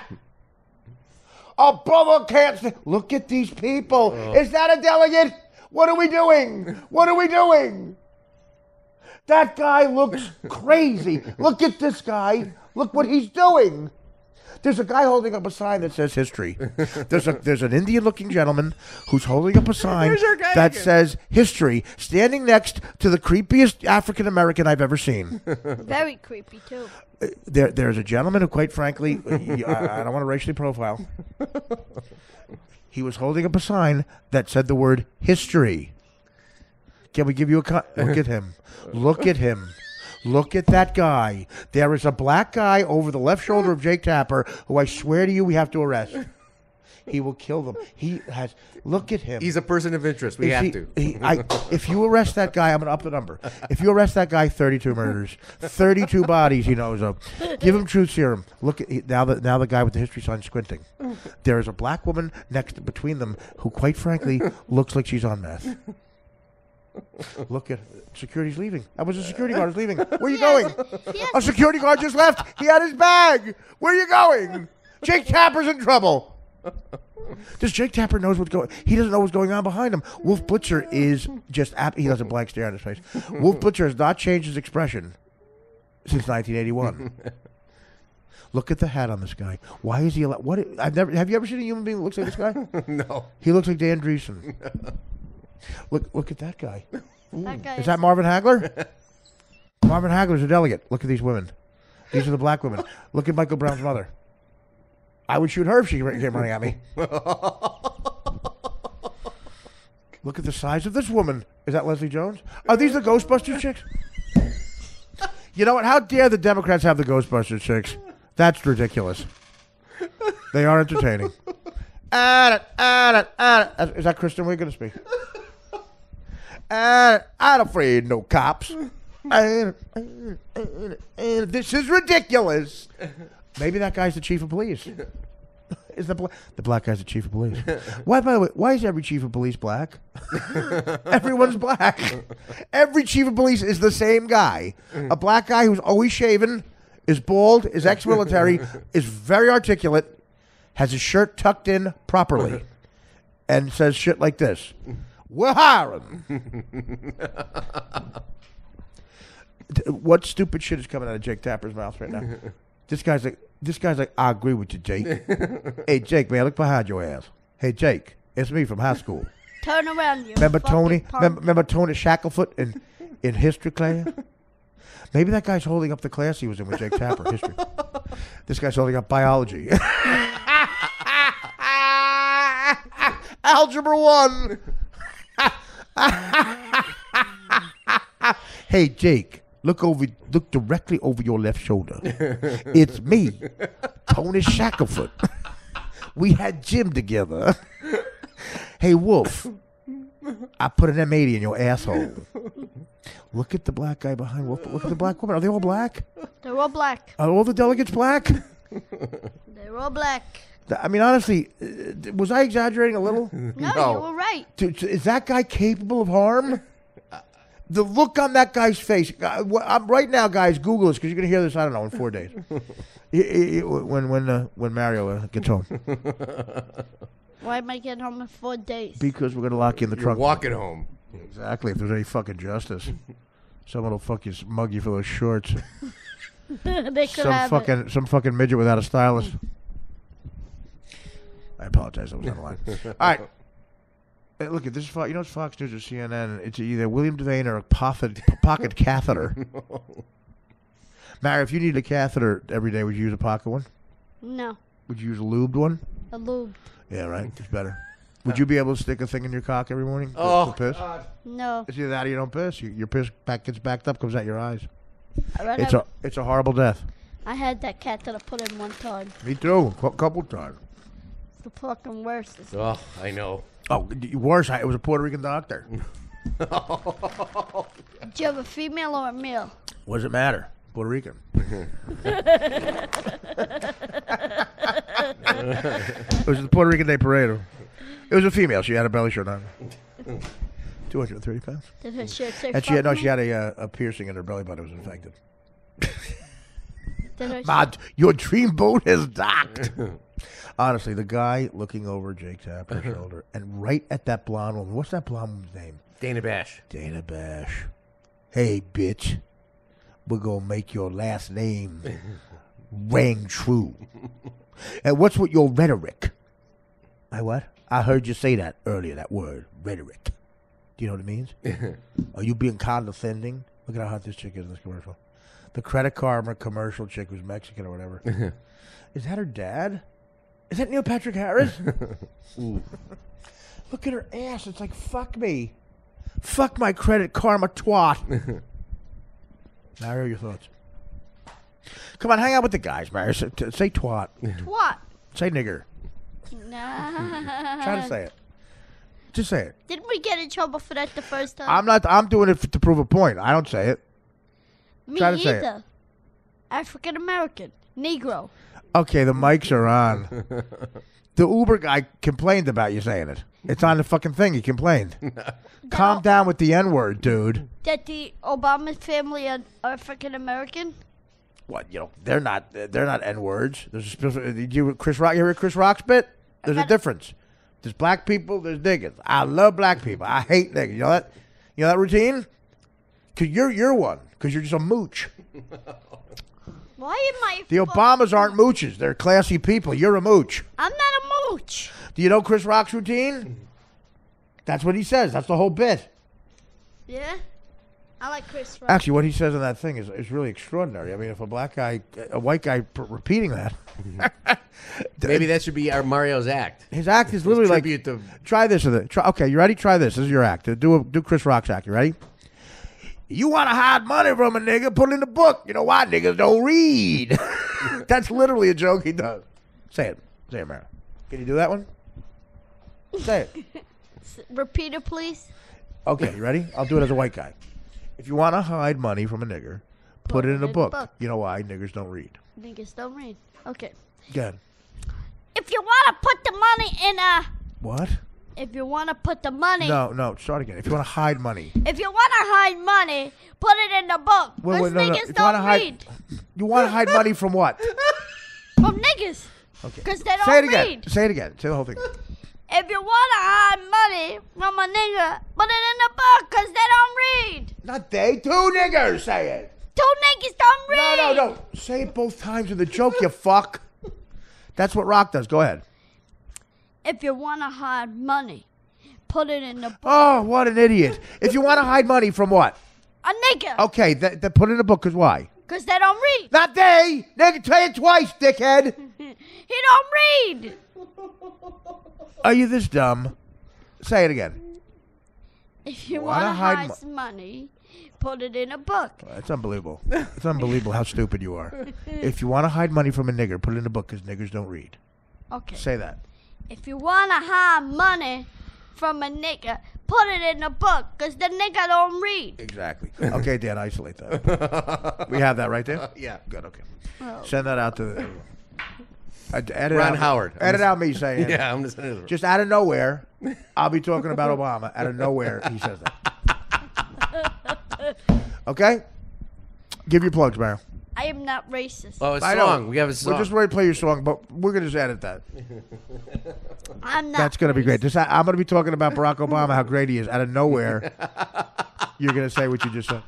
A brother can't stand. Look at these people. Is that a delegate? What are we doing? What are we doing? That guy looks crazy. Look at this guy. Look what he's doing. There's a guy holding up a sign that says history. There's an Indian-looking gentleman who's holding up a sign There's our guy that again. says history, standing next to the creepiest African-American I've ever seen. Very creepy, too. There's a gentleman who, quite frankly, I don't want to racially profile. He was holding up a sign that said the word history. Can we give you a look at him? Look at him. Look at that guy. There is a black guy over the left shoulder of Jake Tapper who I swear to you we have to arrest. He will kill them. He has. Look at him. He's a person of interest. We have to. If you arrest that guy, I'm going to up the number. If you arrest that guy, 32 murders, 32 bodies he knows of. Give him truth serum. Look at now the guy with the history sign squinting. There is a black woman between them who, quite frankly, looks like she's on meth. Look at security's leaving. That was a security guard is leaving. Where are you going? A security guard just left. He had his bag. Where are you going? Jake Tapper's in trouble. Does Jake Tapper knows what's going? He doesn't know what's going on behind him. Wolf Blitzer is just. He has a blank stare on his face. Wolf Blitzer has not changed his expression since 1981. Look at the hat on this guy. Why is he? What? Have you ever seen a human being that looks like this guy? No. He looks like Dan Dreesen. Look at that guy. That guy Is that Marvin Hagler? Marvin Hagler's a delegate. Look at these women. These are the black women. Look at Michael Brown's mother. I would shoot her if she came running at me. Look at the size of this woman. Is that Leslie Jones? Are these the Ghostbusters chicks? You know what? How dare the Democrats have the Ghostbusters chicks? That's ridiculous. They are entertaining. Is that Kristen Wiig going to speak? I ain't afraid no cops. This is ridiculous. Maybe that guy's the chief of police. Is the black guy's the chief of police? Why, by the way, why is every chief of police black? Everyone's black. Every chief of police is the same guy. A black guy who's always shaven, is bald, is ex-military, is very articulate, has his shirt tucked in properly, and says shit like this. We're hiring. What stupid shit is coming out of Jake Tapper's mouth right now? This guy's like, I agree with you, Jake. Hey, Jake, man, look behind your ass. Hey, Jake, it's me from high school. Turn around, you Remember fucking Tony? punk. Remember Tony Shackelford in history class? Maybe that guy's holding up the class he was in with Jake Tapper, history. This guy's holding up biology. Algebra 1. Hey, Jake, look directly over your left shoulder. It's me, Tony Shackelford. We had gym together. Hey, Wolf, I put an M80 in your asshole. Look at the black guy behind Wolf. Look at the black woman. Are they all black? They're all black. Are all the delegates black? They're all black. I mean, honestly, was I exaggerating a little? No, you were right. Is that guy capable of harm? The look on that guy's face. Right now, guys, Google this because you're going to hear this, I don't know, in 4 days. When Mario gets home. Why am I getting home in 4 days? Because we're going to lock you in the You're trunk. walking home. Exactly. If there's any fucking justice. Someone will fuck you, mug you for those shorts. They could have it. Some fucking midget without a stylist. I apologize. I was on the line. All right. Hey, look at this. You know it's Fox News or CNN. It's either William Devane or a pocket catheter. Mary, if you need a catheter every day, would you use a pocket one? No, Would you use a lubed one? a lube. Yeah, right. It's better. Would you be able to stick a thing in your cock every morning? Oh, to piss? No. It's either that or you don't piss. Your piss gets backed up, comes out your eyes. It's a horrible death. I had that cat that I put in one time. Me too. A couple times. It's the fucking worst. Oh, I know. Oh, worse. It was a Puerto Rican doctor. Did you have a female or a male? What does it matter? Puerto Rican. It was the Puerto Rican Day Parade. It was a female. She had a belly shirt on. 230 pounds. Did her shirt say And she fuck me? had a piercing in her belly button. It was infected. Did her Mad, your dream boat is docked. Honestly, the guy looking over Jake Tapper's shoulder, and right at that blonde woman. What's that blonde woman's name? Dana Bash. Dana Bash. Hey, bitch. We're going to make your last name ring true. And what's with your rhetoric? My what? I heard you say that earlier, that word, rhetoric. Do you know what it means? Are you being condescending? Look at how hot this chick is in this commercial. The Credit Karma commercial chick who's Mexican or whatever. Is that her dad? Is that Neil Patrick Harris? Look at her ass. It's like, fuck me. Fuck my Credit Karma twat. Mario, your thoughts? Come on, hang out with the guys, Mario. Say twat. What? Say nigger. Nah. Try to say it. Just say it. Didn't we get in trouble for that the first time? I'm doing it to prove a point. I don't say it. Me try to say it. either. African American. Negro. Okay, the mics are on. The Uber guy complained about you saying it. It's on the fucking thing. He complained. Calm down with the N-word, dude. That the Obama family are African American? What, they're not N-words. There's a special, Chris Rock, you hear Chris Rock's bit? There's a difference. There's black people, there's niggas. I love black people. I hate niggas. You know that? You know that routine? Because you're one. Because you're just a mooch. Why am I? The Obamas aren't mooches. They're classy people. You're a mooch. I'm not a mooch. Do you know Chris Rock's routine? That's what he says. That's the whole bit. Yeah? I like Chris Rock. Actually, what he says in that thing is really extraordinary. I mean, if a white guy repeating that. Maybe that should be our Mario's act. His act is literally like, Tribute to- try this with it. Okay, you ready? Try this. This is your act. Do Chris Rock's act. You ready? You want to hide money from a nigga, put it in the book. You know why? Niggas don't read. That's literally a joke he does. Say it. Say it, Mara. Can you do that one? Say it. Repeat it, please. Okay, you ready? I'll do it as a white guy. If you want to hide money from a nigger, put it in a book. You know why? Niggers don't read. Niggas don't read. Okay. Good. If you want to put the money in a... What? If you want to put the money... No, start again. If you want to hide money. If you want to hide money, put it in the book. Because niggas If you don't wanna read. You want to hide money from what? From niggas. Okay. Because they don't Say it again. read. Say it again. Say the whole thing. If you want to hide money from a nigga, put it in the book because they don't read. Not they. Two niggers say it. told niggas don't read. No. Say it both times in the joke, you fuck. That's what Rock does. Go ahead. If you want to hide money, put it in the book. Oh, what an idiot. If you want to hide money from what? A nigga. Okay, put it in the book, because why? Because they don't read. Not they. They can tell you twice, dickhead. He don't read. Are you this dumb? Say it again. If you want to hide money, put it in a book. That's unbelievable. It's unbelievable how stupid you are. If you want to hide money from a nigger, put it in a book, because niggers don't read. Okay. Say that. If you want to hide money from a nigga, put it in a book, because the nigga don't read. Exactly. Okay, Dan, isolate that. We have that right there? Yeah. Good, okay. Oh. Send that out to edit Ron out, Howard. Edit out me saying. Yeah, I'm Just out of nowhere, I'll be talking about Obama. Out of nowhere, he says that. Okay? Give your plugs, Mario. I am not racist. Oh, a I know. song. We have a song. We're just ready to play your song, but we're going to just edit that. I'm not. That's going to be great. racist. I'm going to be talking about Barack Obama, how great he is. Out of nowhere, you're going to say what you just said.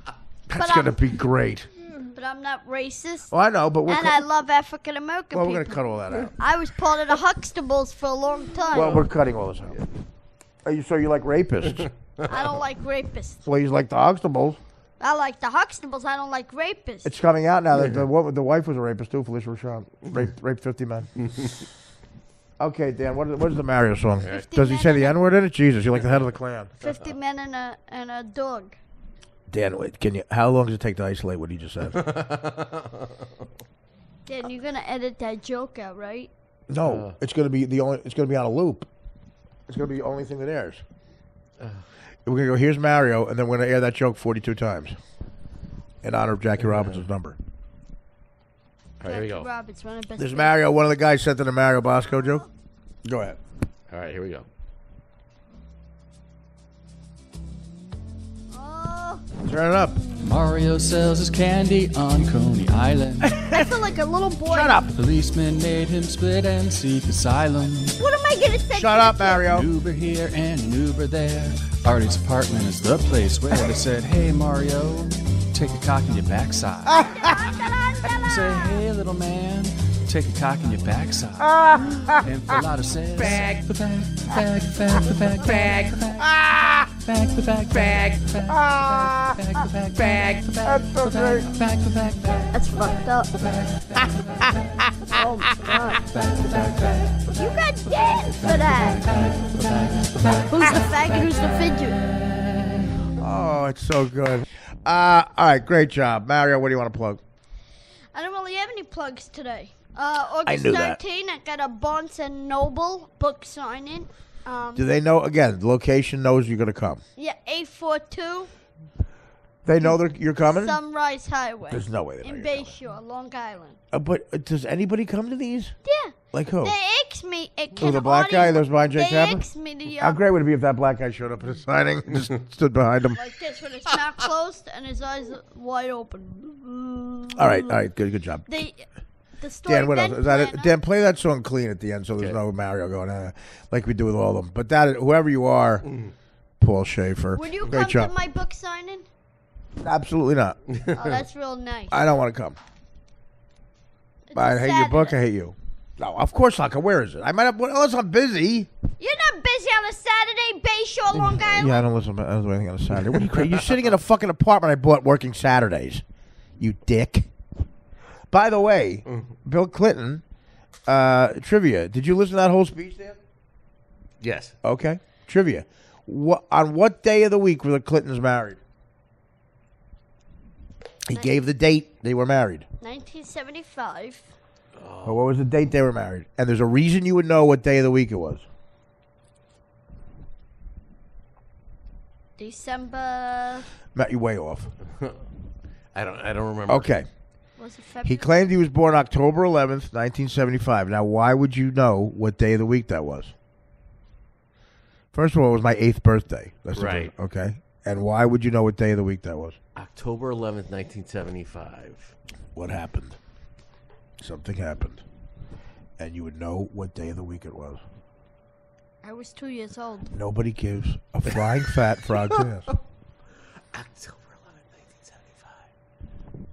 That's But going to be great. But I'm not racist. Oh, I know, but And I love African American we're people. going to cut all that out. I was part of the Huxtables for a long time. Well, we're cutting all this out. So you like rapists? I don't like rapists. Well, you like the Huxtables. I like the Huxtables. I don't like rapists. It's coming out now that the wife was a rapist too, Felicia Rashad. Raped 50 men. Okay, Dan, what is the Mario song? 50 Does he men say the and N-word in it? Jesus, you're like the head of the clan. 50 men and a dog. Dan, wait, how long does it take to isolate what he just said? Dan, you're gonna edit that joke out, right? No, it's gonna be it's gonna be on a loop. It's gonna be the only thing that airs. We're gonna go, here's Mario, and then we're gonna air that joke 42 times. In honor of Jackie Robinson's number. All right, here we Jackie go. Roberts, one of the best. There's Mario, one of the guys sent in a Mario Bosco joke. Go ahead. All right, here we go. Oh, Turn it up. Mario sells his candy on Coney Island. I feel like a little boy. Shut up. Policeman made him split and seek asylum. What am I gonna say? Shut up, Mario. An Uber here and an Uber there. Artie's apartment is the place where they said, "Hey Mario, take a cock in your backside." Say, "Hey little man, take a cock in your backside." And Filata says, "Bag, the bag, bag, bag, the bag, bag, bag, bag, the bag, bag, bag, bag, bag, the bag, bag, the bag, bag." That's fucked up. Oh my god. You got dead for that. Who's the faggot? Who's the fidget? Oh, it's so good. All right, great job. Mario, what do you want to plug? I don't really have any plugs today. August knew that. 13th, I got a Barnes and Noble book signing. Do they know, again, the location knows you're going to come? Yeah, 842 They know that you're coming? Sunrise Highway. There's no way they know in you're Bayshore, Long Island. But does anybody come to these? Yeah. Like who? They asked me. Oh, the black guy that was behind Jake They Tappan? asked me to How great would it be if that black guy showed up at a signing and just stood behind him? like this with his mouth closed and his eyes wide open. All right, good job. The story. Dan, what else? Is that it? planner- Dan, play that song clean at the end so there's no Mario going, like we do with all of them. But that, whoever you are, Paul Schaefer, Would you great come job. to my book signing? Absolutely not. Oh, that's real nice. I don't want to come. It's I a hate your book. I Saturday. hate you. No, of course not. Where is it? I might have, unless I'm busy. You're not busy on a Saturday, Bayshore, Long Island. Yeah, I don't listen. I don't do anything on a Saturday. What are you crazy? You're sitting in a fucking apartment I bought working Saturdays. You dick. By the way, Bill Clinton, trivia. Did you listen to that whole speech, Dan? Yes. Okay. Trivia. On what day of the week were the Clintons married? He gave the date they were married. 1975. Well, what was the date they were married? And there's a reason you would know what day of the week it was. December. Matt, you're way off. I don't remember. Okay. Was it February? He claimed he was born October 11th, 1975. Now, why would you know what day of the week that was? First of all, it was my 8th birthday. That's the Right. first- okay. And why would you know what day of the week that was? October 11th, 1975. What happened? Something happened. And you would know what day of the week it was. I was 2 years old. Nobody gives a flying fat frog's ass. October 11th, 1975.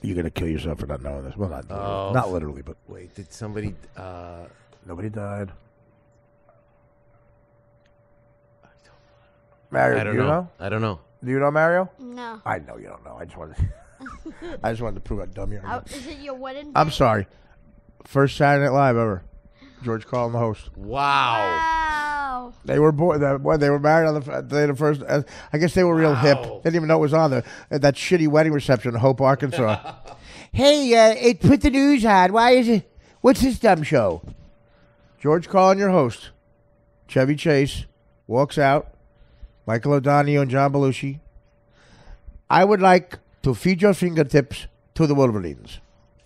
You're going to kill yourself for not knowing this. Well, not literally, but... Wait, did somebody... Nobody died. Mario, I don't do you know. know? I don't know. Do you know Mario? No. I know you don't know. I just wanted to prove how dumb you are. Is it your wedding day? I'm sorry. First Saturday Night Live ever. George Carlin, the host. Wow. Wow. They were they were married on the day of the first. I guess they were real hip. They didn't even know it was on there. That shitty wedding reception in Hope, Arkansas. Hey, it put the news on. Why is it? What's this dumb show? George Carlin, your host. Chevy Chase walks out. Michael O'Donoghue and John Belushi. I would like to feed your fingertips to the Wolverines.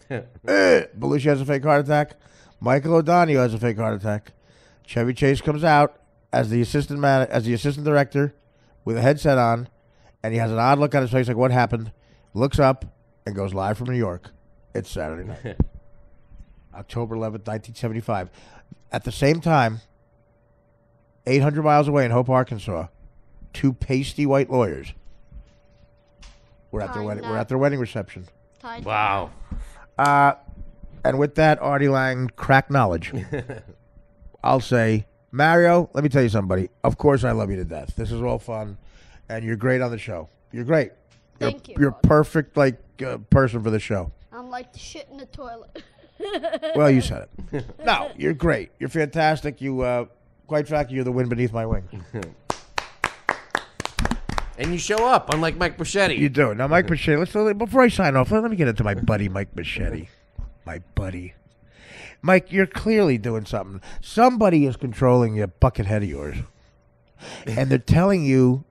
Belushi has a fake heart attack. Michael O'Donoghue has a fake heart attack. Chevy Chase comes out as the assistant director with a headset on, and he has an odd look on his face like, what happened? Looks up and goes live from New York. It's Saturday night. October 11th, 1975. At the same time, 800 miles away in Hope, Arkansas, two pasty white lawyers were at their wedding reception. Wow. And with that, Artie Lang, crack knowledge. I'll say, Mario, let me tell you something, buddy. Of course I love you to death. This is all fun, and you're great on the show. You're great. Thank you. You're perfect, person for the show. I'm like the shit in the toilet. Well, you said it. No, you're great. You're fantastic. You, quite frankly, you're the wind beneath my wings. And you show up, unlike Mike Machete. You do. Now, Mike Machete, before I sign off, let me get into my buddy, Mike Machete. My buddy. Mike, you're clearly doing something. Somebody is controlling your bucket head of yours. And they're telling you,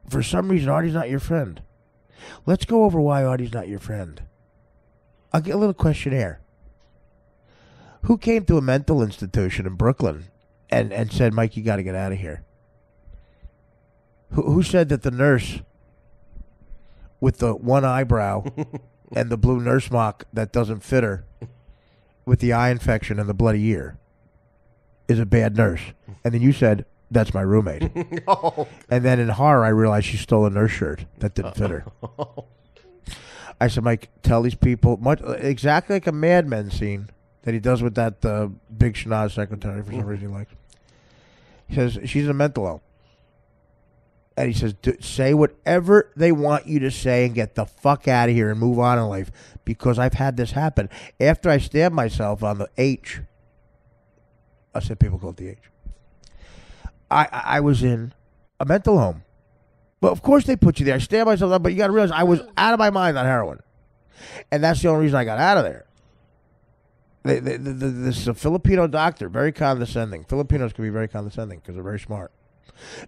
for some reason, Artie's not your friend. Let's go over why Artie's not your friend. I'll get a little questionnaire. Who came to a mental institution in Brooklyn and said, Mike, you got to get out of here? Who said that the nurse with the one eyebrow and the blue nurse mock that doesn't fit her with the eye infection and the bloody ear is a bad nurse? And then you said, that's my roommate. Oh. And then in horror, I realized she stole a nurse shirt that didn't fit her. I said, Mike, tell these people, exactly like a Mad Men scene that he does with that big schnoz secretary for some reason he likes. He says, she's a mental ill. And he says, say whatever they want you to say and get the fuck out of here and move on in life, because I've had this happen. After I stabbed myself on the H, I said people call it the H, I was in a mental home. But of course they put you there. I stabbed myself up, but you got to realize I was out of my mind on heroin. And that's the only reason I got out of there. This is a Filipino doctor, very condescending. Filipinos can be very condescending because they're very smart.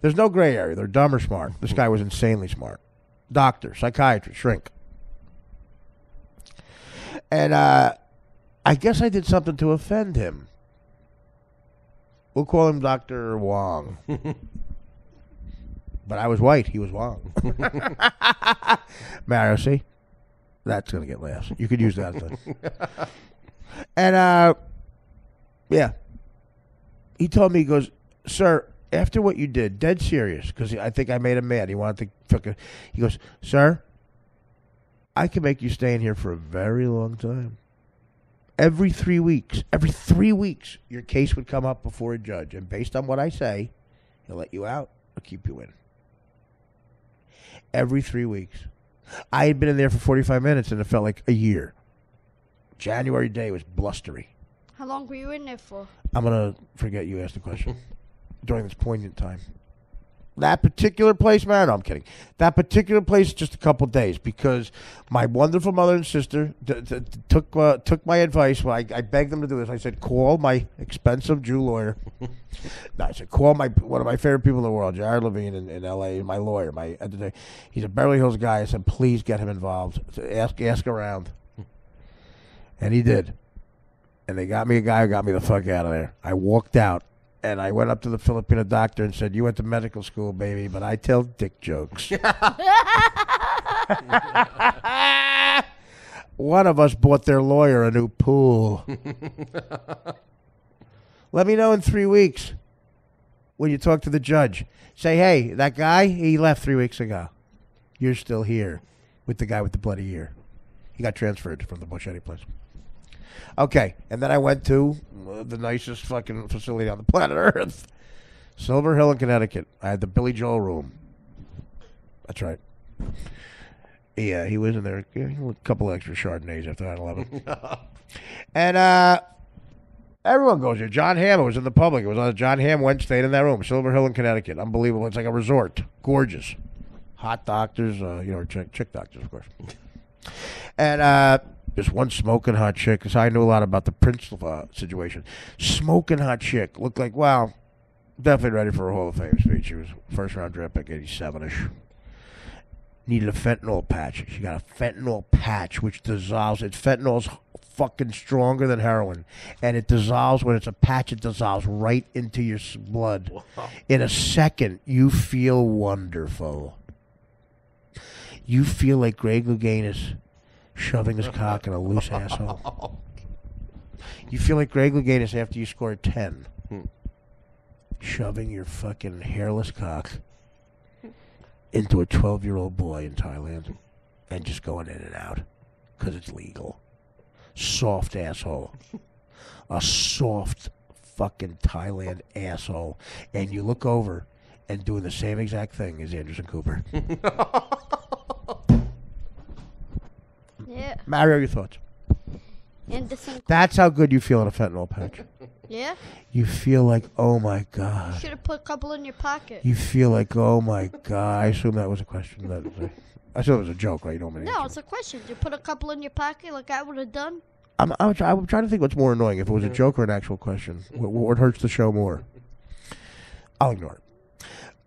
There's no gray area. They're dumb or smart. This guy was insanely smart. Doctor, psychiatrist, shrink. And I guess I did something to offend him. We'll call him Dr. Wong. But I was white. He was Wong. Mario, see? That's going to get laughs. You could use that thing. And, yeah. He told me, he goes, sir, after what you did, dead serious, because I think I made him mad. He wanted to he goes, sir, I can make you stay in here for a very long time. Every 3 weeks, your case would come up before a judge. And based on what I say, he'll let you out or keep you in. Every 3 weeks. I had been in there for 45 minutes, and it felt like a year. January day was blustery. How long were you in there for? I'm going to forget you asked the question. During this poignant time. That particular place, man, no, I'm kidding. That particular place, just a couple days, because my wonderful mother and sister took my advice. Well, I begged them to do this. I said, call my expensive Jew lawyer. No, I said, call one of my favorite people in the world, Jared Levine in L.A., my lawyer. He's a Beverly Hills guy. I said, please get him involved. Ask around. And he did. And they got me a guy who got me the fuck out of there. I walked out. And I went up to the Filipino doctor and said, you went to medical school, baby, but I tell dick jokes. One of us bought their lawyer a new pool. Let me know in 3 weeks when you talk to the judge. Say, hey, that guy, he left 3 weeks ago. You're still here with the guy with the bloody ear. He got transferred from the Buschetti place. Okay, and then I went to the nicest fucking facility on the planet Earth, Silver Hill in Connecticut. I had the Billy Joel room. That's right. Yeah, he was in there. A couple extra Chardonnays after 9/11. And everyone goes there. John Hamm was in the public. It was on John Hamm stayed in that room. Silver Hill in Connecticut. Unbelievable. It's like a resort. Gorgeous. Hot doctors, chick doctors, of course. And this one smoking hot chick, because I knew a lot about the Prince situation. Smoking hot chick. Looked like, wow, definitely ready for a Hall of Fame speech. She was first round draft pick, 87-ish. Needed a fentanyl patch. She got a fentanyl patch, which dissolves. Fentanyl's fucking stronger than heroin. And it dissolves, when it's a patch, it dissolves right into your blood. Wow. In a second, you feel wonderful. You feel like Greg Louganis shoving his cock in a loose asshole. You feel like Greg Louganis after you score 10. Shoving your fucking hairless cock into a 12-year-old boy in Thailand and just going in and out because it's legal. Soft asshole. A soft fucking Thailand asshole. And you look over and doing the same exact thing as Anderson Cooper. Yeah. Mario, your thoughts? Anderson. That's how good you feel in a fentanyl patch. Yeah? You feel like, oh my God. Should have put a couple in your pocket. You feel like, oh my God. I assume that was a question. I assume it was a joke, right? You don't No, it's a question. You put a couple in your pocket like I would have done? I'm trying to think what's more annoying, if it was a joke or an actual question. What hurts the show more? I'll ignore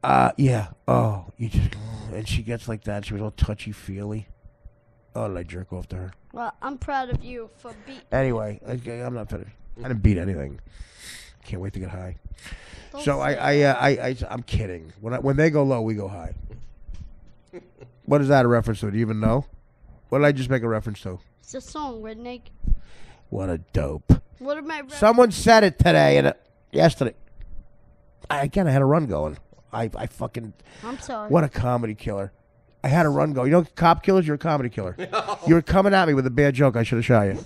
it. Yeah. Oh, you just... And she gets like that. She was all touchy-feely. Oh, did I jerk off to her? Well, I'm proud of you for beating. Anyway, I'm not finished. I didn't beat anything. Can't wait to get high. Don't So say I'm kidding. When they go low, we go high. What is that a reference to? Do you even know? What did I just make a reference to? It's a song, Redneck. What a dope. What am I? Someone said it today and yesterday. I had a run going. I fucking. I'm sorry. What a comedy killer. I had a run going. You know, cop killers, you're a comedy killer. No. You were coming at me with a bad joke. I should have shot you.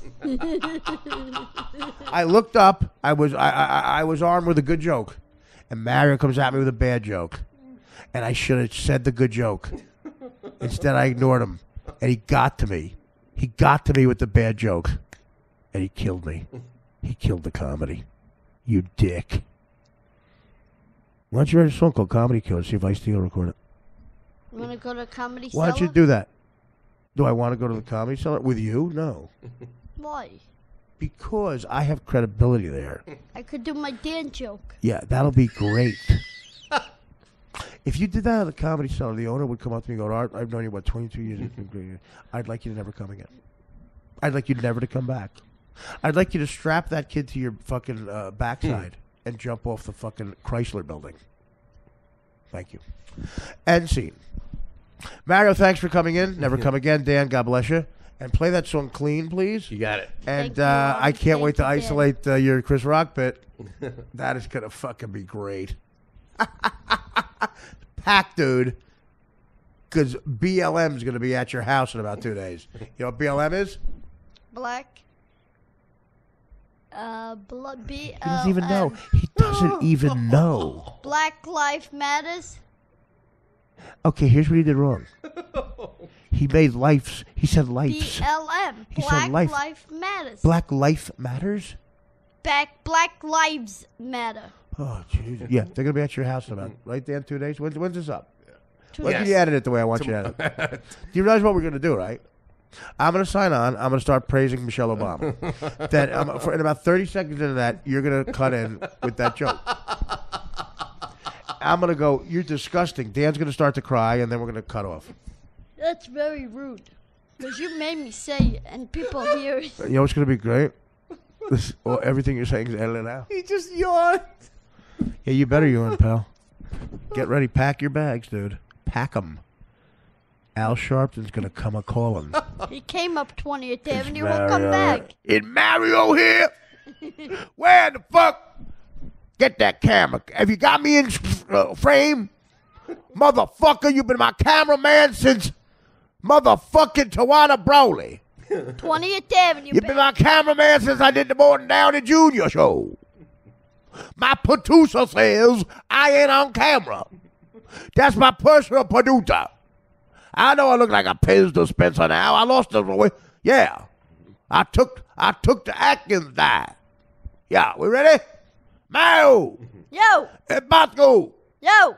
I looked up. I was armed with a good joke. And Mario comes at me with a bad joke. And I should have said the good joke. Instead, I ignored him. And he got to me. He got to me with the bad joke. And he killed me. He killed the comedy. You dick. Why don't you write a song called Comedy Killer? See if I still record it. You want to go to a comedy Why don't you do that? Do I want to go to the Comedy Cellar with you? No. Why? Because I have credibility there. I could do my Dan joke. Yeah, that'll be great. If you did that at the Comedy Cellar, the owner would come up to me and go, Art, I've known you about 22 years. I'd like you to never come again. I'd like you never to come back. I'd like you to strap that kid to your fucking backside and jump off the fucking Chrysler building. Thank you. End scene. Mario, thanks for coming in. Never come again. Dan, God bless you. And play that song clean, please. You got it. And Thank you, I can't wait to Thank you, isolate your Chris Rock bit. That is going to fucking be great. Pack, dude. Because BLM is going to be at your house in about 2 days. You know what BLM is? Black. B-L-M. He doesn't even know. He doesn't even know. Black Life Matters. Okay, here's what he did wrong. He made lives. He said lives. BLM. He Black said life. Life Matters. Black life matters? Black Lives Matter. Oh, jeez. Yeah, they're going to be at your house in about, right, Dan, 2 days? When's this up? When Yes. can you edit it the way I want you to edit it? Do you realize what we're going to do, right? I'm going to sign on. I'm going to start praising Michelle Obama. Then in about 30 seconds into that, you're going to cut in with that joke. I'm going to go, you're disgusting. Dan's going to start to cry, and then we're going to cut off. That's very rude. Because you made me say it, and people hear it. You know what's going to be great? Everything you're saying is edited out. He just yawned. Yeah, you better yawn, pal. Get ready. Pack your bags, dude. Pack them. Al Sharpton's going to come a-calling. He came up 20th Avenue. He'll come back. Is Mario here? Where the fuck? Get that camera. Have you got me in frame? Motherfucker, you've been my cameraman since motherfucking Tawana Broly. 20th Avenue. You've been my cameraman since I did the Morton Downey Jr. show. My producer says I ain't on camera. That's my personal producer. I know I look like a Pez dispenser now. I lost the way. Yeah. I took the Atkins diet. Yeah, we ready? Mayo! Yo! And Bosco! Yo!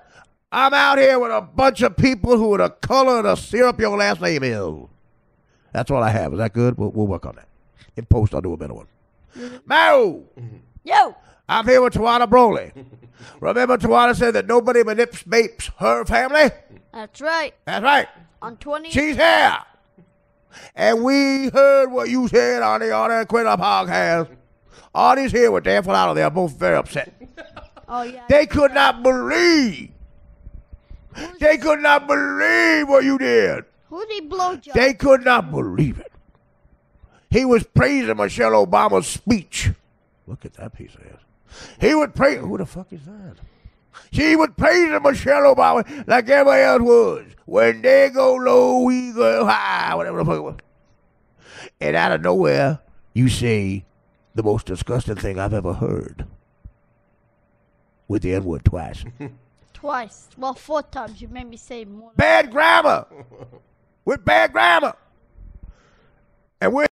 I'm out here with a bunch of people who are the color of the syrup your last name is. That's all I have. Is that good? We'll work on that. In post, I'll do a better one. Mayo! Yo! I'm here with Tawana Broly. Remember Tawana said that nobody manipulates her family? That's right. That's right. On 20th. She's here. And we heard what you said on the Artie and Quinta podcast. Artie's here with Dan Falato. They are both very upset. Oh, yeah. They could not believe. They could not believe what you did. Who'd he blowjob? They could not believe it. He was praising Michelle Obama's speech. Look at that piece of ass. He would praise. Who the fuck is that? She would praise Michelle Obama like everybody else was. When they go low, we go high. Whatever the fuck it was. And out of nowhere, you say the most disgusting thing I've ever heard. With the N-word twice. Twice. Well, 4 times. You made me say more. Bad grammar. With bad grammar. And we're